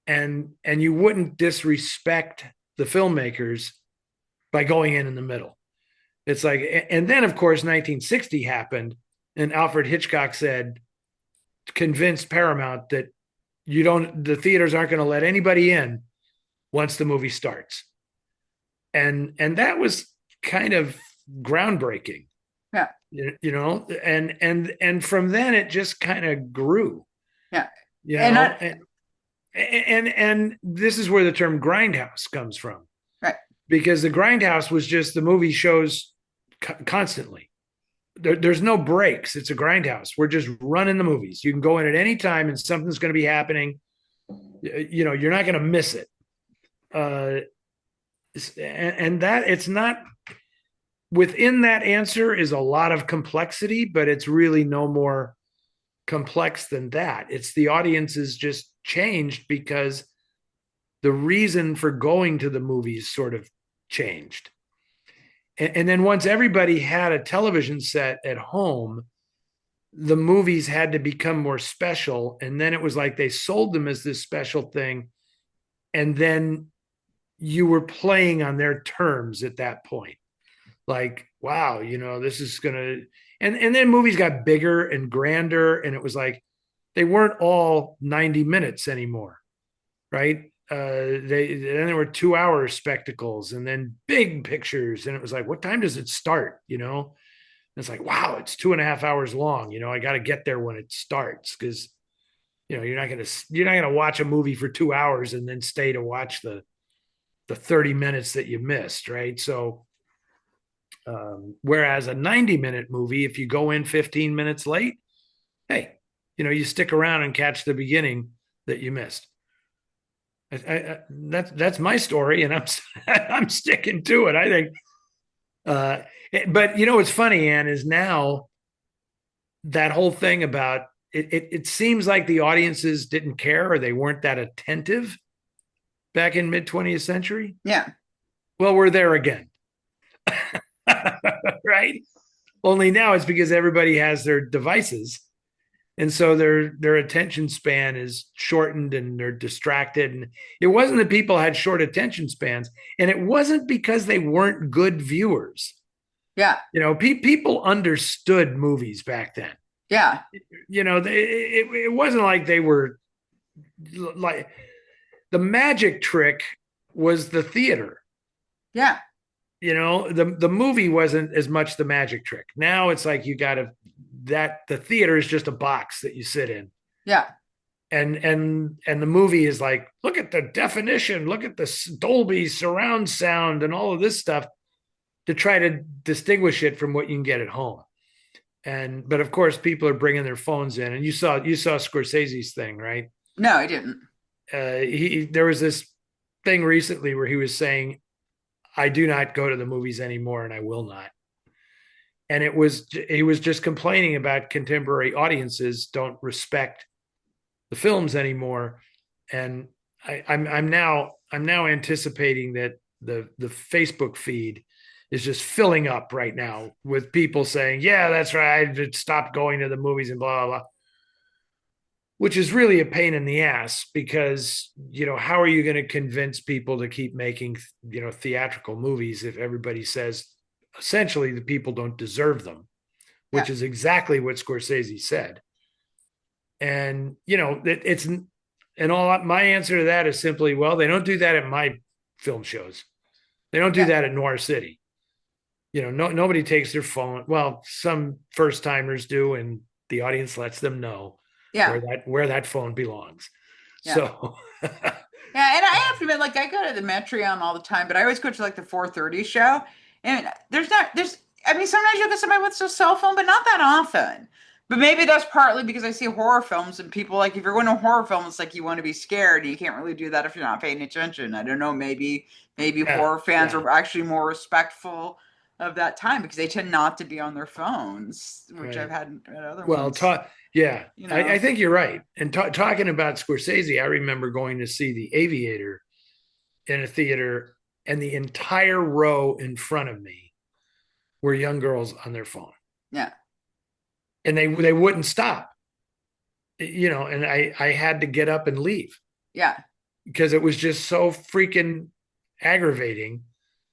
[SPEAKER 1] And you wouldn't disrespect the filmmakers by going in the middle. It's like, and then of course 1960 happened, and Alfred Hitchcock said, convinced Paramount that the theaters aren't going to let anybody in once the movie starts. And that was kind of groundbreaking.
[SPEAKER 2] Yeah.
[SPEAKER 1] And from then it just kind of grew.
[SPEAKER 2] Yeah.
[SPEAKER 1] And this is where the term grindhouse comes from.
[SPEAKER 2] Right.
[SPEAKER 1] Because the grindhouse was just the movie shows constantly. There's no breaks. It's a grindhouse. We're just running the movies. You can go in at any time and something's going to be happening. You're not going to miss it. And that it's not within that answer is a lot of complexity, but it's really no more complex than that. It's the audience is just changed because the reason for going to the movies sort of changed. And then once everybody had a television set at home, the movies had to become more special. And then it was like they sold them as this special thing. And then you were playing on their terms at that point. Like, wow, this is going to, and then movies got bigger and grander. And it was like, they weren't all 90 minutes anymore. Right. Then there were 2-hour spectacles and then big pictures. And it was like, what time does it start? And it's like, wow, it's 2.5 hours long. I got to get there when it starts. Cause you're not going to watch a movie for 2 hours and then stay to watch the 30 minutes that you missed. Right. So, whereas a 90-minute movie, if you go in 15 minutes late, hey, you stick around and catch the beginning that you missed. That's my story, and I'm sticking to it. I think, but what's funny, Ann, is now that whole thing about it. It seems like the audiences didn't care or they weren't that attentive back in mid 20th century.
[SPEAKER 2] Yeah.
[SPEAKER 1] Well, we're there again, right? Only now it's because everybody has their devices. And so their attention span is shortened and they're distracted. And it wasn't that people had short attention spans, and it wasn't because they weren't good viewers.
[SPEAKER 2] Yeah.
[SPEAKER 1] People understood movies back then.
[SPEAKER 2] Yeah.
[SPEAKER 1] It wasn't like they were like the magic trick was the theater.
[SPEAKER 2] Yeah.
[SPEAKER 1] The movie wasn't as much the magic trick. Now it's like the theater is just a box that you sit in.
[SPEAKER 2] Yeah.
[SPEAKER 1] And the movie is like, look at the definition, look at the Dolby surround sound and all of this stuff to try to distinguish it from what you can get at home. But of course people are bringing their phones in, and you saw Scorsese's thing, right?
[SPEAKER 2] No, I didn't.
[SPEAKER 1] There was this thing recently where he was saying, I do not go to the movies anymore, and I will not. And he was just complaining about contemporary audiences don't respect the films anymore. And I'm now anticipating that the Facebook feed is just filling up right now with people saying, yeah, that's right, I stopped going to the movies and blah, blah, blah. Which is really a pain in the ass because, how are you going to convince people to keep making, theatrical movies if everybody says essentially the people don't deserve them, which is exactly what Scorsese said. And, my answer to that is simply, well, they don't do that at my film shows. They don't do that at Noir City. Nobody takes their phone. Well, some first timers do, and the audience lets them know where that phone belongs. Yeah. So
[SPEAKER 2] yeah, and I have to admit, like, I go to the Metreon all the time, but I always go to like the 4:30 show, and sometimes you'll get somebody with a cell phone, but not that often. But maybe that's partly because I see horror films, and people, like, if you're going to a horror film, it's like you want to be scared, and you can't really do that if you're not paying attention. I don't know, maybe horror fans are actually more respectful of that time because they tend not to be on their phones, which I've had at other ones.
[SPEAKER 1] Yeah,
[SPEAKER 2] You know?
[SPEAKER 1] I think you're right. And talking about Scorsese, I remember going to see The Aviator in a theater, and the entire row in front of me were young girls on their phone,
[SPEAKER 2] Yeah.
[SPEAKER 1] and they wouldn't stop. And I had to get up and leave
[SPEAKER 2] Yeah.
[SPEAKER 1] because it was just so freaking aggravating.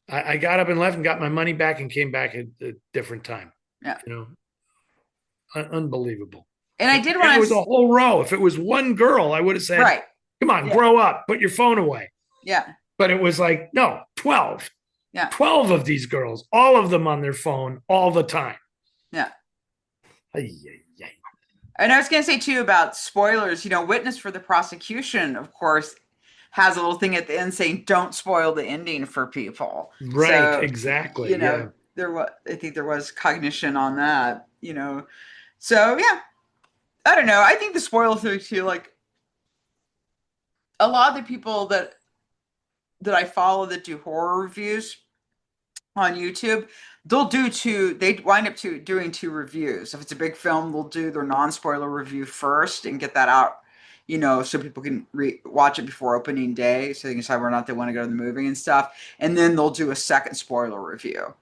[SPEAKER 1] I got up and left and got my money back and came back at a different time.
[SPEAKER 2] Yeah.
[SPEAKER 1] Unbelievable.
[SPEAKER 2] And I did
[SPEAKER 1] And
[SPEAKER 2] want
[SPEAKER 1] it was
[SPEAKER 2] to,
[SPEAKER 1] a whole row. If it was one girl, I would have said,
[SPEAKER 2] right.
[SPEAKER 1] come on,
[SPEAKER 2] Yeah.
[SPEAKER 1] grow up, put your phone away.
[SPEAKER 2] Yeah.
[SPEAKER 1] But it was like, no, 12.
[SPEAKER 2] Yeah.
[SPEAKER 1] 12 of these girls, all of them on their phone all the time.
[SPEAKER 2] Yeah.
[SPEAKER 1] Ay, ay, ay.
[SPEAKER 2] And I was going to say too about spoilers, witness for the prosecution, of course, has a little thing at the end saying, don't spoil the ending for people.
[SPEAKER 1] Right,
[SPEAKER 2] So,
[SPEAKER 1] exactly. Yeah.
[SPEAKER 2] I think there was cognition on that, So yeah, I don't know. I think the spoiler thing too, like a lot of the people that I follow that do horror reviews on YouTube, they wind up doing two reviews. If it's a big film, they'll do their non-spoiler review first and get that out, so people can watch it before opening day, so they can decide whether or not they want to go to the movie and stuff. And then they'll do a second spoiler review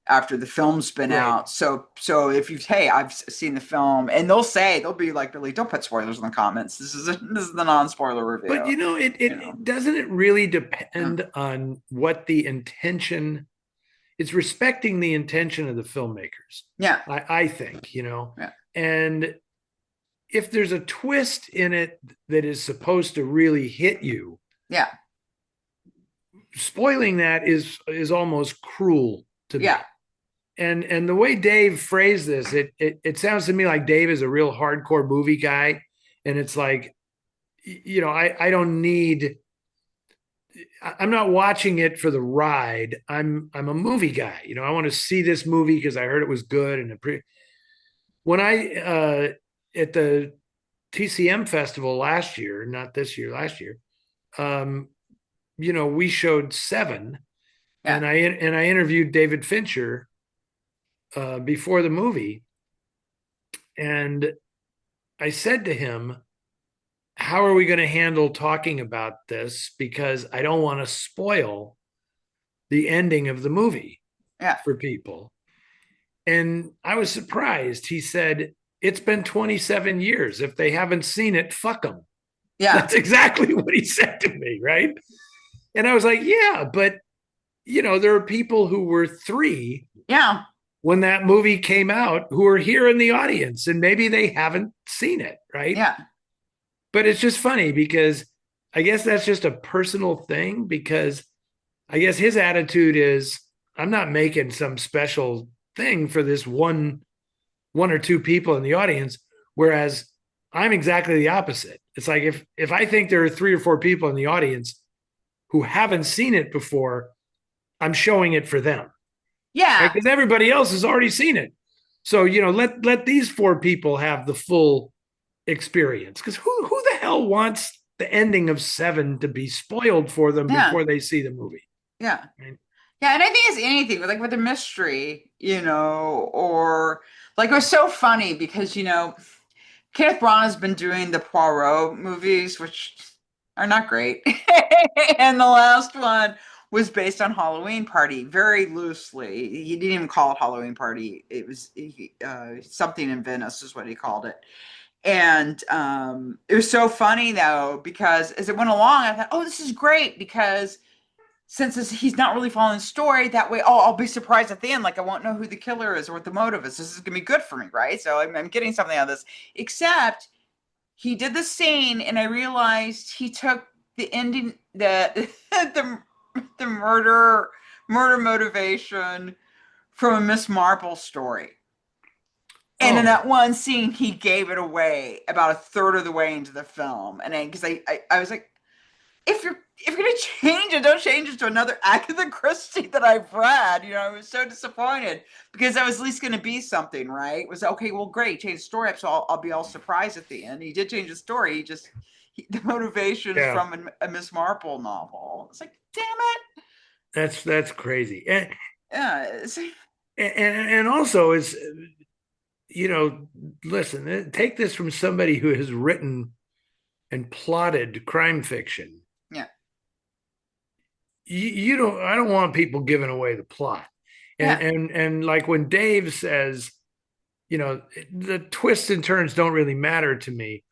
[SPEAKER 2] after the film's been
[SPEAKER 1] Right.
[SPEAKER 2] out. So if I've seen the film, and they'll be like, really, don't put spoilers in the comments. This is the non-spoiler review.
[SPEAKER 1] But it doesn't it really depend on what the intention. It's respecting the intention of the filmmakers.
[SPEAKER 2] Yeah.
[SPEAKER 1] I think,
[SPEAKER 2] Yeah.
[SPEAKER 1] and if there's a twist in it that is supposed to really hit you,
[SPEAKER 2] yeah,
[SPEAKER 1] spoiling that is almost cruel to me.
[SPEAKER 2] Yeah.
[SPEAKER 1] And the way Dave phrased this, it sounds to me like Dave is a real hardcore movie guy, and it's like, I don't need. I'm not watching it for the ride. I'm a movie guy. I want to see this movie because I heard it was good. And when I at the TCM festival last year, not this year, last year, we showed Seven,
[SPEAKER 2] Yeah.
[SPEAKER 1] and I interviewed David Fincher before the movie, and I said to him, how are we going to handle talking about this? Because I don't want to spoil the ending of the movie for people. And I was surprised. He said, it's been 27 years. If they haven't seen it, fuck them.
[SPEAKER 2] Yeah.
[SPEAKER 1] That's exactly what he said to me. Right. And I was like, yeah, but there are people who were 3
[SPEAKER 2] Yeah.
[SPEAKER 1] when that movie came out who are here in the audience, and maybe they haven't seen it. Right.
[SPEAKER 2] Yeah.
[SPEAKER 1] But it's just funny because I guess that's just a personal thing, because I guess his attitude is, I'm not making some special thing for this one or two people in the audience. Whereas I'm exactly the opposite. It's like, if I think there are 3 or 4 people in the audience who haven't seen it before, I'm showing it for them.
[SPEAKER 2] Yeah.
[SPEAKER 1] Because everybody else has already seen it. So, let these 4 people have the full experience, because who the hell wants the ending of Seven to be spoiled for them before they see the movie?
[SPEAKER 2] Yeah.
[SPEAKER 1] Right?
[SPEAKER 2] Yeah, and I think it's anything like with a mystery, or like it was so funny because Kenneth Branagh has been doing the Poirot movies, which are not great, and the last one was based on Halloween Party very loosely. He didn't even call it Halloween Party. It was something in Venice is what he called it. And it was so funny though, because as it went along, I thought, oh, this is great, because since he's not really following the story that way, I'll be surprised at the end. Like I won't know who the killer is or what the motive is. This is going to be good for me, right? So I'm getting something out of this. Except he did the scene, and I realized he took the ending, the the murder motivation from a Miss Marple story. And in that one scene, he gave it away about a third of the way into the film. And because I was like, if you're gonna change it, don't change it to another Agatha Christie that I've read. I was so disappointed, because that was at least going to be something, right? It was okay. Well, great, change the story up, so I'll be all surprised at the end. He did change the story. The motivations from a Miss Marple novel. It's like, damn it.
[SPEAKER 1] That's crazy. And
[SPEAKER 2] Yeah.
[SPEAKER 1] and also is, listen, take this from somebody who has written and plotted crime fiction.
[SPEAKER 2] Yeah.
[SPEAKER 1] I don't want people giving away the plot. And like when Dave says, the twists and turns don't really matter to me.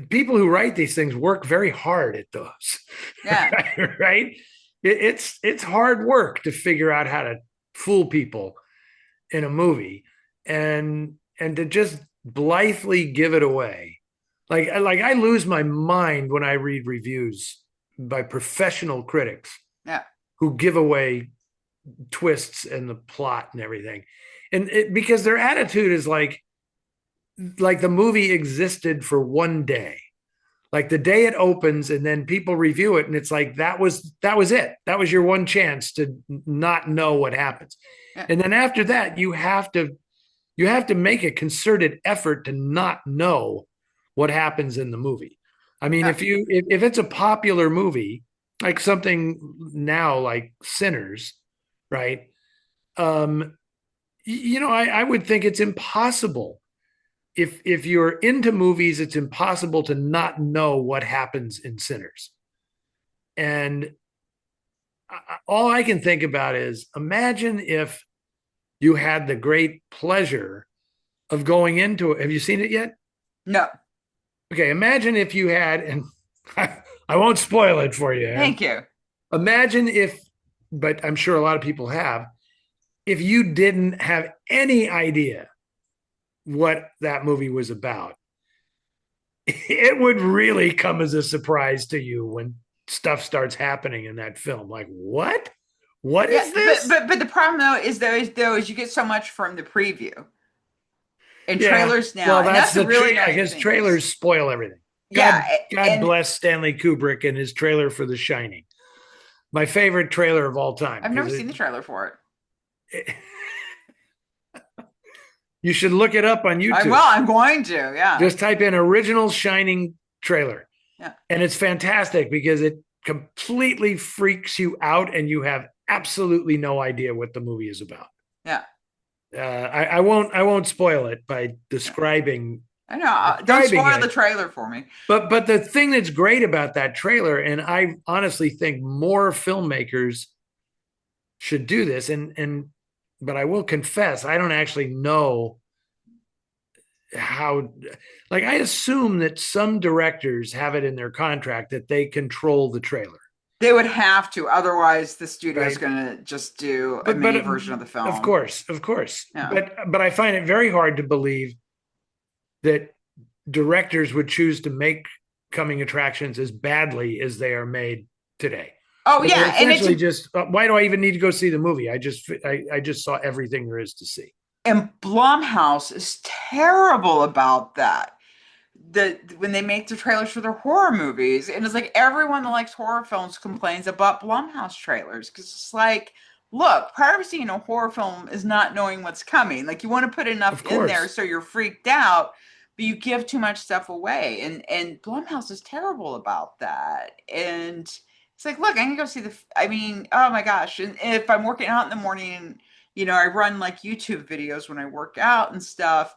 [SPEAKER 1] People who write these things work very hard at those.
[SPEAKER 2] Yeah.
[SPEAKER 1] Right? It's hard work to figure out how to fool people in a movie and to just blithely give it away. Like I lose my mind when I read reviews by professional critics who give away twists and the plot and everything. And because their attitude is like the movie existed for one day. Like the day it opens and then people review it and it's like that was it. That was your one chance to not know what happens. And then after that you have to make a concerted effort to not know what happens in the movie. I mean, if it's a popular movie, like something now like Sinners, right? I would think it's impossible. If you're into movies, it's impossible to not know what happens in Sinners. And all I can think about is imagine if you had the great pleasure of going into it. Have you seen it yet?
[SPEAKER 2] No.
[SPEAKER 1] Okay, imagine if you had, and I won't spoil it for you.
[SPEAKER 2] Thank you.
[SPEAKER 1] Imagine if, but I'm sure a lot of people have, if you didn't have any idea what that movie was about, it would really come as a surprise to you when stuff starts happening in that film. Like, what? What is this?
[SPEAKER 2] But the problem though is you get so much from the preview and trailers now.
[SPEAKER 1] Well, that's the
[SPEAKER 2] really
[SPEAKER 1] his trailers spoil everything. God bless Stanley Kubrick and his trailer for The Shining. My favorite trailer of all time.
[SPEAKER 2] I've never seen the trailer for it.
[SPEAKER 1] You should look it up on YouTube.
[SPEAKER 2] I'm going to, yeah.
[SPEAKER 1] Just type in original Shining trailer.
[SPEAKER 2] Yeah.
[SPEAKER 1] And it's fantastic because it completely freaks you out and you have absolutely no idea what the movie is about.
[SPEAKER 2] Yeah.
[SPEAKER 1] I won't spoil it by describing.
[SPEAKER 2] I know. Don't spoil the trailer for me.
[SPEAKER 1] But the thing that's great about that trailer, and I honestly think more filmmakers should do this, but I will confess, I don't actually know how. Like, I assume that some directors have it in their contract that they control the trailer.
[SPEAKER 2] They would have to, otherwise the studio is going to just do a mini version of the film.
[SPEAKER 1] Of course.
[SPEAKER 2] Yeah.
[SPEAKER 1] But I find it very hard to believe that directors would choose to make coming attractions as badly as they are made today.
[SPEAKER 2] Oh yeah,
[SPEAKER 1] and it's just why do I even need to go see the movie? I just saw everything there is to see.
[SPEAKER 2] And Blumhouse is terrible about that. When they make the trailers for their horror movies, and it's like everyone that likes horror films complains about Blumhouse trailers because it's like, look, part of seeing a horror film is not knowing what's coming. Like you want to put enough in there so you're freaked out, but you give too much stuff away. And Blumhouse is terrible about that. And it's like, look, I can go see oh my gosh. And if I'm working out in the morning, and I run like YouTube videos when I work out and stuff.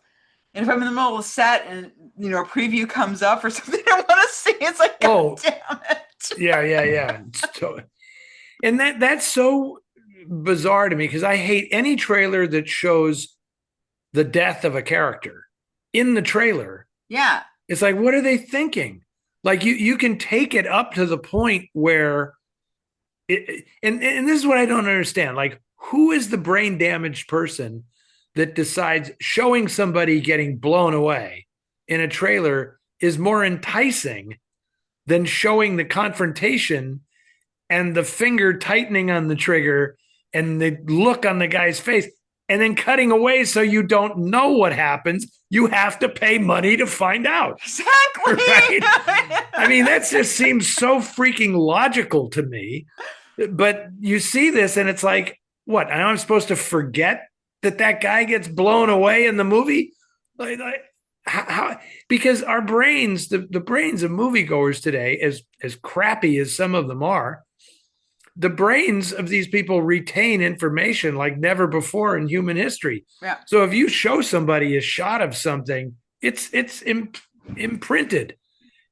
[SPEAKER 2] And if I'm in the middle of a set and, a preview comes up or something I want to see, it's like, God damn it.
[SPEAKER 1] Yeah. And that's so bizarre to me because I hate any trailer that shows the death of a character in the trailer.
[SPEAKER 2] Yeah.
[SPEAKER 1] It's like, what are they thinking? Like you can take it up to the point where and this is what I don't understand. Like, who is the brain damaged person that decides showing somebody getting blown away in a trailer is more enticing than showing the confrontation and the finger tightening on the trigger and the look on the guy's face and then cutting away so you don't know what happens? You have to pay money to find out.
[SPEAKER 2] Exactly.
[SPEAKER 1] Right? I mean, that just seems so freaking logical to me. But you see this and it's like, what? I'm supposed to forget that guy gets blown away in the movie? Like how? Because our brains, the brains of moviegoers today, as crappy as some of them are, the brains of these people retain information like never before in human history.
[SPEAKER 2] Yeah.
[SPEAKER 1] So if you show somebody a shot of something, it's imprinted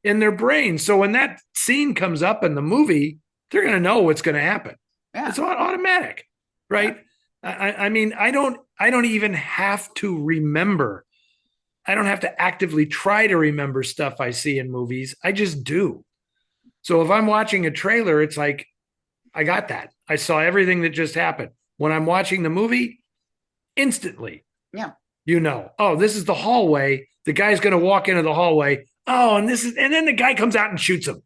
[SPEAKER 1] in their brain. So when that scene comes up in the movie, they're going to know what's going to happen.
[SPEAKER 2] Yeah.
[SPEAKER 1] It's automatic, right? Yeah. I mean, I don't even have to remember. I don't have to actively try to remember stuff I see in movies. I just do. So if I'm watching a trailer, it's like, I got that. I saw everything that just happened. When I'm watching the movie, instantly, oh, this is the hallway. The guy's going to walk into the hallway. Oh, and then the guy comes out and shoots him.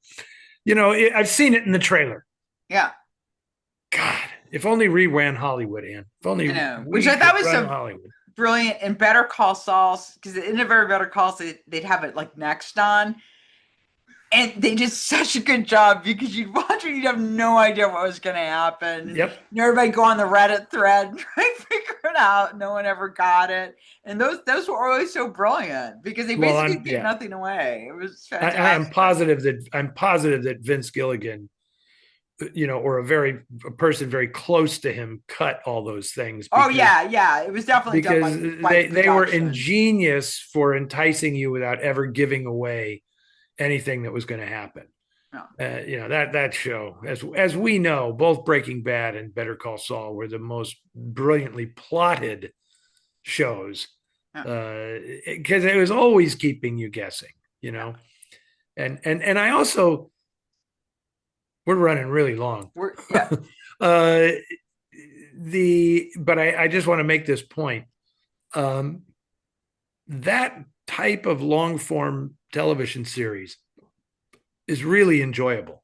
[SPEAKER 1] I've seen it in the trailer.
[SPEAKER 2] Yeah.
[SPEAKER 1] God, if only we ran Hollywood, Ann. If only
[SPEAKER 2] which I thought was so
[SPEAKER 1] Hollywood.
[SPEAKER 2] Brilliant. And Better Call Saul, because in a very Better Call, they'd have it like next on. And they did such a good job because you'd watch it, you'd have no idea what was going to happen.
[SPEAKER 1] Yep.
[SPEAKER 2] And everybody go on the Reddit thread and try to figure it out. No one ever got it. And those were always so brilliant because they basically gave nothing away. It was fantastic.
[SPEAKER 1] I'm positive that Vince Gilligan, or a person very close to him, cut all those things.
[SPEAKER 2] Because, it was definitely
[SPEAKER 1] because they were ingenious for enticing you without ever giving away anything that was going to happen. That show, as we know, both Breaking Bad and Better Call Saul were the most brilliantly plotted shows, because it was always keeping you guessing, and I also, we're running really long. But I just want to make this point. That type of long form television series is really enjoyable.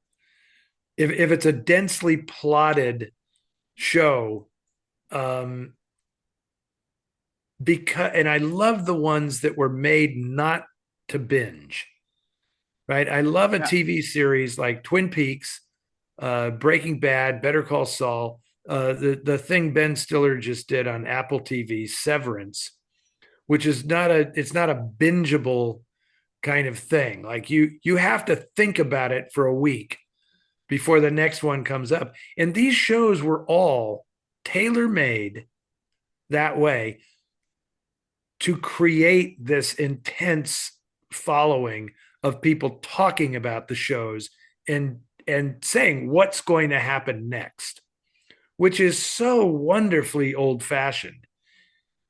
[SPEAKER 1] If it's a densely plotted show, and I love the ones that were made not to binge, right? I love a TV series like Twin Peaks, Breaking Bad, Better Call Saul, the thing Ben Stiller just did on Apple TV, Severance, which is not a bingeable kind of thing. Like you have to think about it for a week before the next one comes up. And these shows were all tailor-made that way to create this intense following of people talking about the shows and saying what's going to happen next, which is so wonderfully old-fashioned.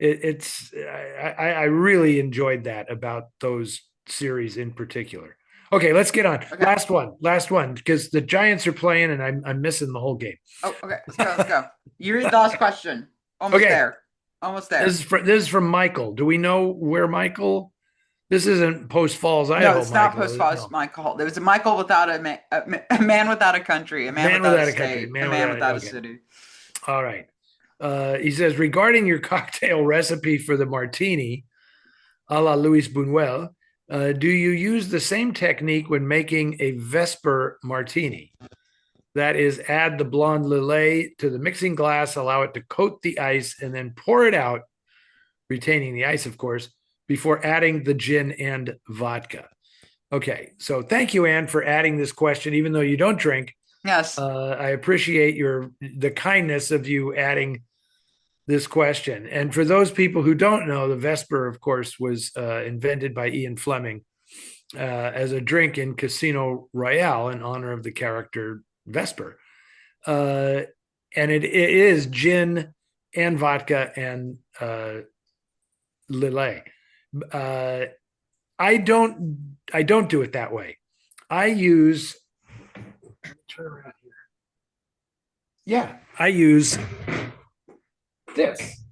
[SPEAKER 1] I really enjoyed that about those series in particular. Okay, let's get on. Okay. Last one, because the Giants are playing and I'm missing the whole game.
[SPEAKER 2] Oh, okay. Let's go. You read the last question. Almost there.
[SPEAKER 1] This is from Michael. Do we know where Michael? This isn't Post Falls, Idaho.
[SPEAKER 2] No, it's not Post Falls, Michael. There was a Michael without a man without a country, a man without a state, a man without a city.
[SPEAKER 1] All right. He says, regarding your cocktail recipe for the martini, a la Luis Buñuel, do you use the same technique when making a Vesper Martini? That is, add the blonde lillet to the mixing glass, allow it to coat the ice, and then pour it out, retaining the ice, of course, before adding the gin and vodka. Okay, so thank you, Anne, for adding this question, even though you don't drink.
[SPEAKER 2] Yes.
[SPEAKER 1] I appreciate the kindness of you adding this question. And for those people who don't know, the Vesper, of course, was invented by Ian Fleming as a drink in Casino Royale in honor of the character Vesper. And it is gin and vodka and lillet. I don't do it that way. I use, turn around here. Yeah, I use this.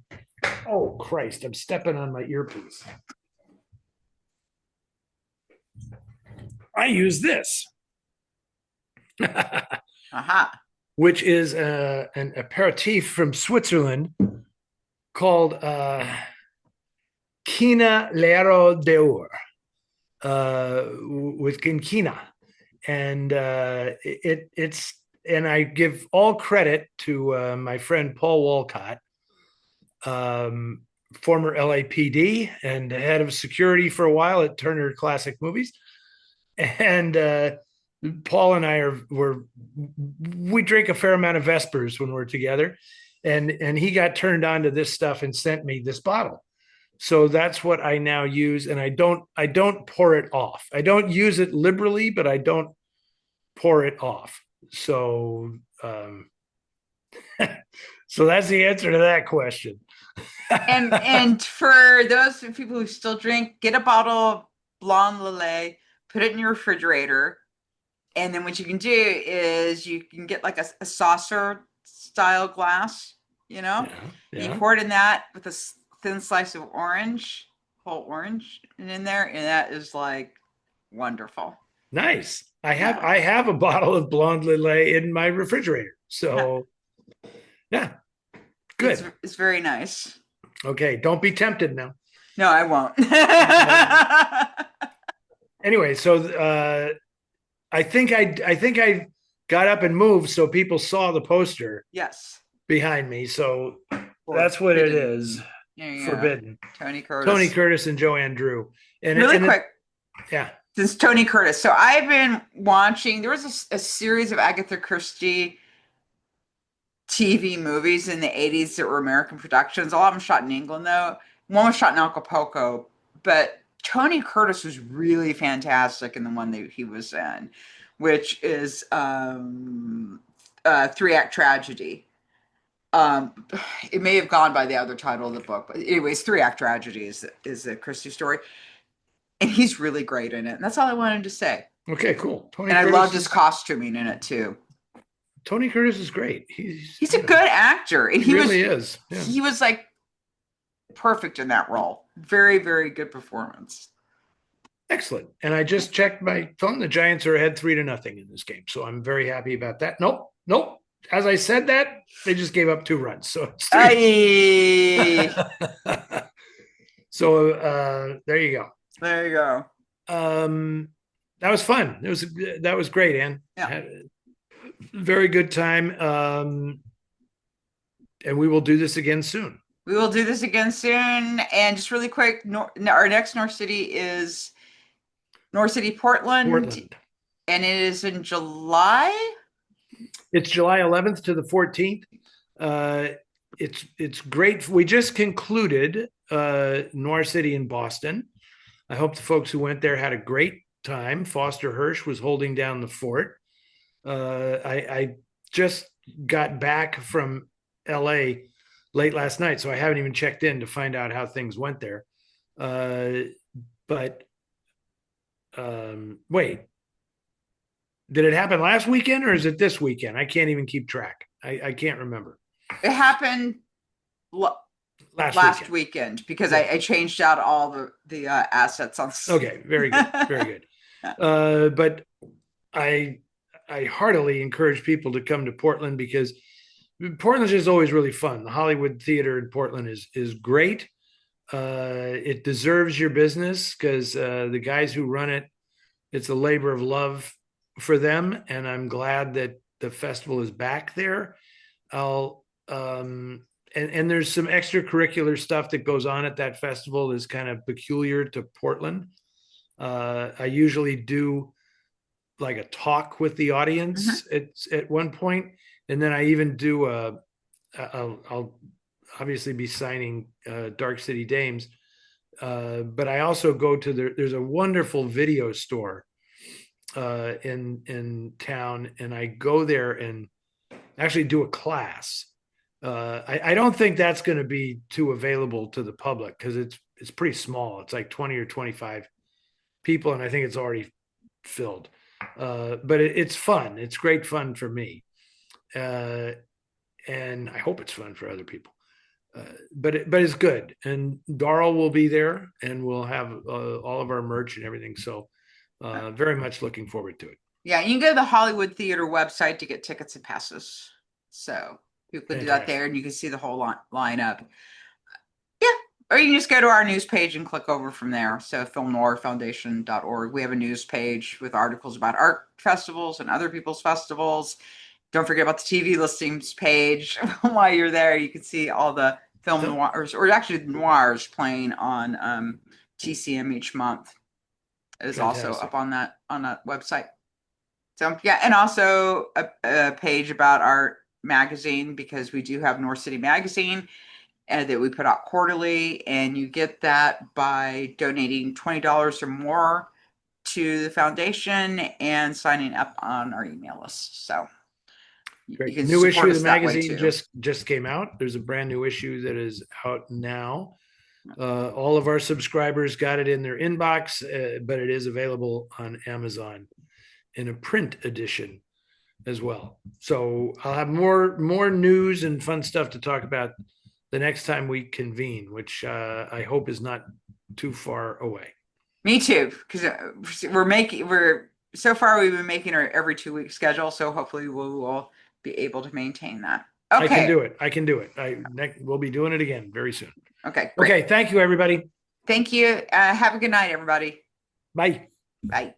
[SPEAKER 1] Oh, Christ, I'm stepping on my earpiece. I use this. Which is an aperitif from Switzerland called Quina Lero d'Or, with quinquina. And it's, and I give all credit to my friend Paul Walcott, former LAPD and head of security for a while at Turner Classic Movies. And Paul and I we drink a fair amount of Vespers when we're together, and he got turned on to this stuff and sent me this bottle. So that's what I now use, and I don't pour it off. I don't use it liberally, but I don't pour it off. So so that's the answer to that question.
[SPEAKER 2] And for those people who still drink, get a bottle of Blanc Lillet, put it in your refrigerator, and then what you can do is you can get like a saucer style glass,
[SPEAKER 1] Yeah,
[SPEAKER 2] you
[SPEAKER 1] yeah.
[SPEAKER 2] pour it in that with a thin slice of orange, whole orange, and in there, and that is like wonderful.
[SPEAKER 1] Nice. I have
[SPEAKER 2] Yeah.
[SPEAKER 1] I have a bottle of Blonde Lillet in my refrigerator.
[SPEAKER 2] Yeah.
[SPEAKER 1] So yeah,
[SPEAKER 2] It's
[SPEAKER 1] good.
[SPEAKER 2] it's very nice.
[SPEAKER 1] Okay, don't be tempted now.
[SPEAKER 2] No, I won't.
[SPEAKER 1] Anyway, so I think I got up and moved so people saw the poster
[SPEAKER 2] Yes.
[SPEAKER 1] behind me. So that's what it
[SPEAKER 2] Forbidden.
[SPEAKER 1] is.
[SPEAKER 2] There you go.
[SPEAKER 1] Forbidden.
[SPEAKER 2] Tony
[SPEAKER 1] Tony
[SPEAKER 2] Curtis.
[SPEAKER 1] Curtis and Joanne Drew.
[SPEAKER 2] Really quick,
[SPEAKER 1] yeah.
[SPEAKER 2] since Tony Curtis. So I've been watching, there was a series of Agatha Christie TV movies in the 80s that were American productions. All of them shot in England, though. One was shot in Acapulco, but Tony Curtis was really fantastic in the one that he was in, which is Three-Act Tragedy. It may have gone by the other title of the book, but anyways, Three-Act Tragedy is a Christie story, and he's really great in it. And that's all I wanted to say.
[SPEAKER 1] Okay, cool.
[SPEAKER 2] And I loved his costuming in it too.
[SPEAKER 1] Tony Curtis is great.
[SPEAKER 2] He's a good actor, and
[SPEAKER 1] he really is. Yeah.
[SPEAKER 2] He was like perfect in that role. Very, very good performance.
[SPEAKER 1] Excellent. And I just checked my phone. The Giants are ahead 3-0 in this game, so I'm very happy about that. Nope. As I said that, they just gave up 2 runs. So it's 3. So there you go.
[SPEAKER 2] There you go.
[SPEAKER 1] That was fun. That was great, Ann.
[SPEAKER 2] Yeah.
[SPEAKER 1] Very good time. And we will do this again soon.
[SPEAKER 2] We will do this again soon. And just really quick, our next North City is North City, Portland. And it is in July.
[SPEAKER 1] It's July 11th to the 14th. It's great. We just concluded NOIR City in Boston. I hope the folks who went there had a great time. Foster Hirsch was holding down the fort. I just got back from LA late last night, so I haven't even checked in to find out how things went there. But wait, did it happen last weekend or is it this weekend? I can't even keep track. I can't remember.
[SPEAKER 2] It happened last weekend because I changed out all the assets on.
[SPEAKER 1] Okay, very good, very good. But I heartily encourage people to come to Portland because Portland is always really fun. The Hollywood Theater in Portland is great. It deserves your business because the guys who run it, it's a labor of love for them, and I'm glad that the festival is back there. And there's some extracurricular stuff that goes on at that festival is kind of peculiar to Portland. I usually do like a talk with the audience at one point, and then I even do I'll obviously be signing Dark City Dames, but I also go to there's a wonderful video store in town, and I go there and actually do a class. I don't think that's going to be too available to the public because it's pretty small. It's like 20 or 25 people, and I think it's already filled. But it's fun. It's great fun for me, and I hope it's fun for other people. But it's good. And Darl will be there, and we'll have all of our merch and everything. So very much looking forward to it.
[SPEAKER 2] Yeah, you can go to the Hollywood Theater website to get tickets and passes. So you can do that there, and you can see the whole lineup. Yeah, or you can just go to our news page and click over from there. So filmnoirfoundation.org. We have a news page with articles about art festivals and other people's festivals. Don't forget about the TV listings page. While you're there, you can see all the film noirs, or actually noirs playing on TCM each month. It is also up on that website. So yeah, and also a page about our magazine, because we do have North City Magazine that we put out quarterly, and you get that by donating $20 or more to the foundation and signing up on our email list. So
[SPEAKER 1] Great.
[SPEAKER 2] you can
[SPEAKER 1] New
[SPEAKER 2] support
[SPEAKER 1] issue of
[SPEAKER 2] us
[SPEAKER 1] the
[SPEAKER 2] that way
[SPEAKER 1] magazine
[SPEAKER 2] too.
[SPEAKER 1] just came out. There's a brand new issue that is out now. All of our subscribers got it in their inbox, but it is available on Amazon in a print edition as well. So I'll have more news and fun stuff to talk about the next time we convene, which I hope is not too far away.
[SPEAKER 2] Me too, because so far we've been making our every 2 week schedule, so hopefully we will be able to maintain that. Okay.
[SPEAKER 1] I can do it. I can do it. We'll be doing it again very soon.
[SPEAKER 2] Okay, great.
[SPEAKER 1] Okay, thank you, everybody.
[SPEAKER 2] Thank you. Have a good night, everybody.
[SPEAKER 1] Bye.
[SPEAKER 2] Bye.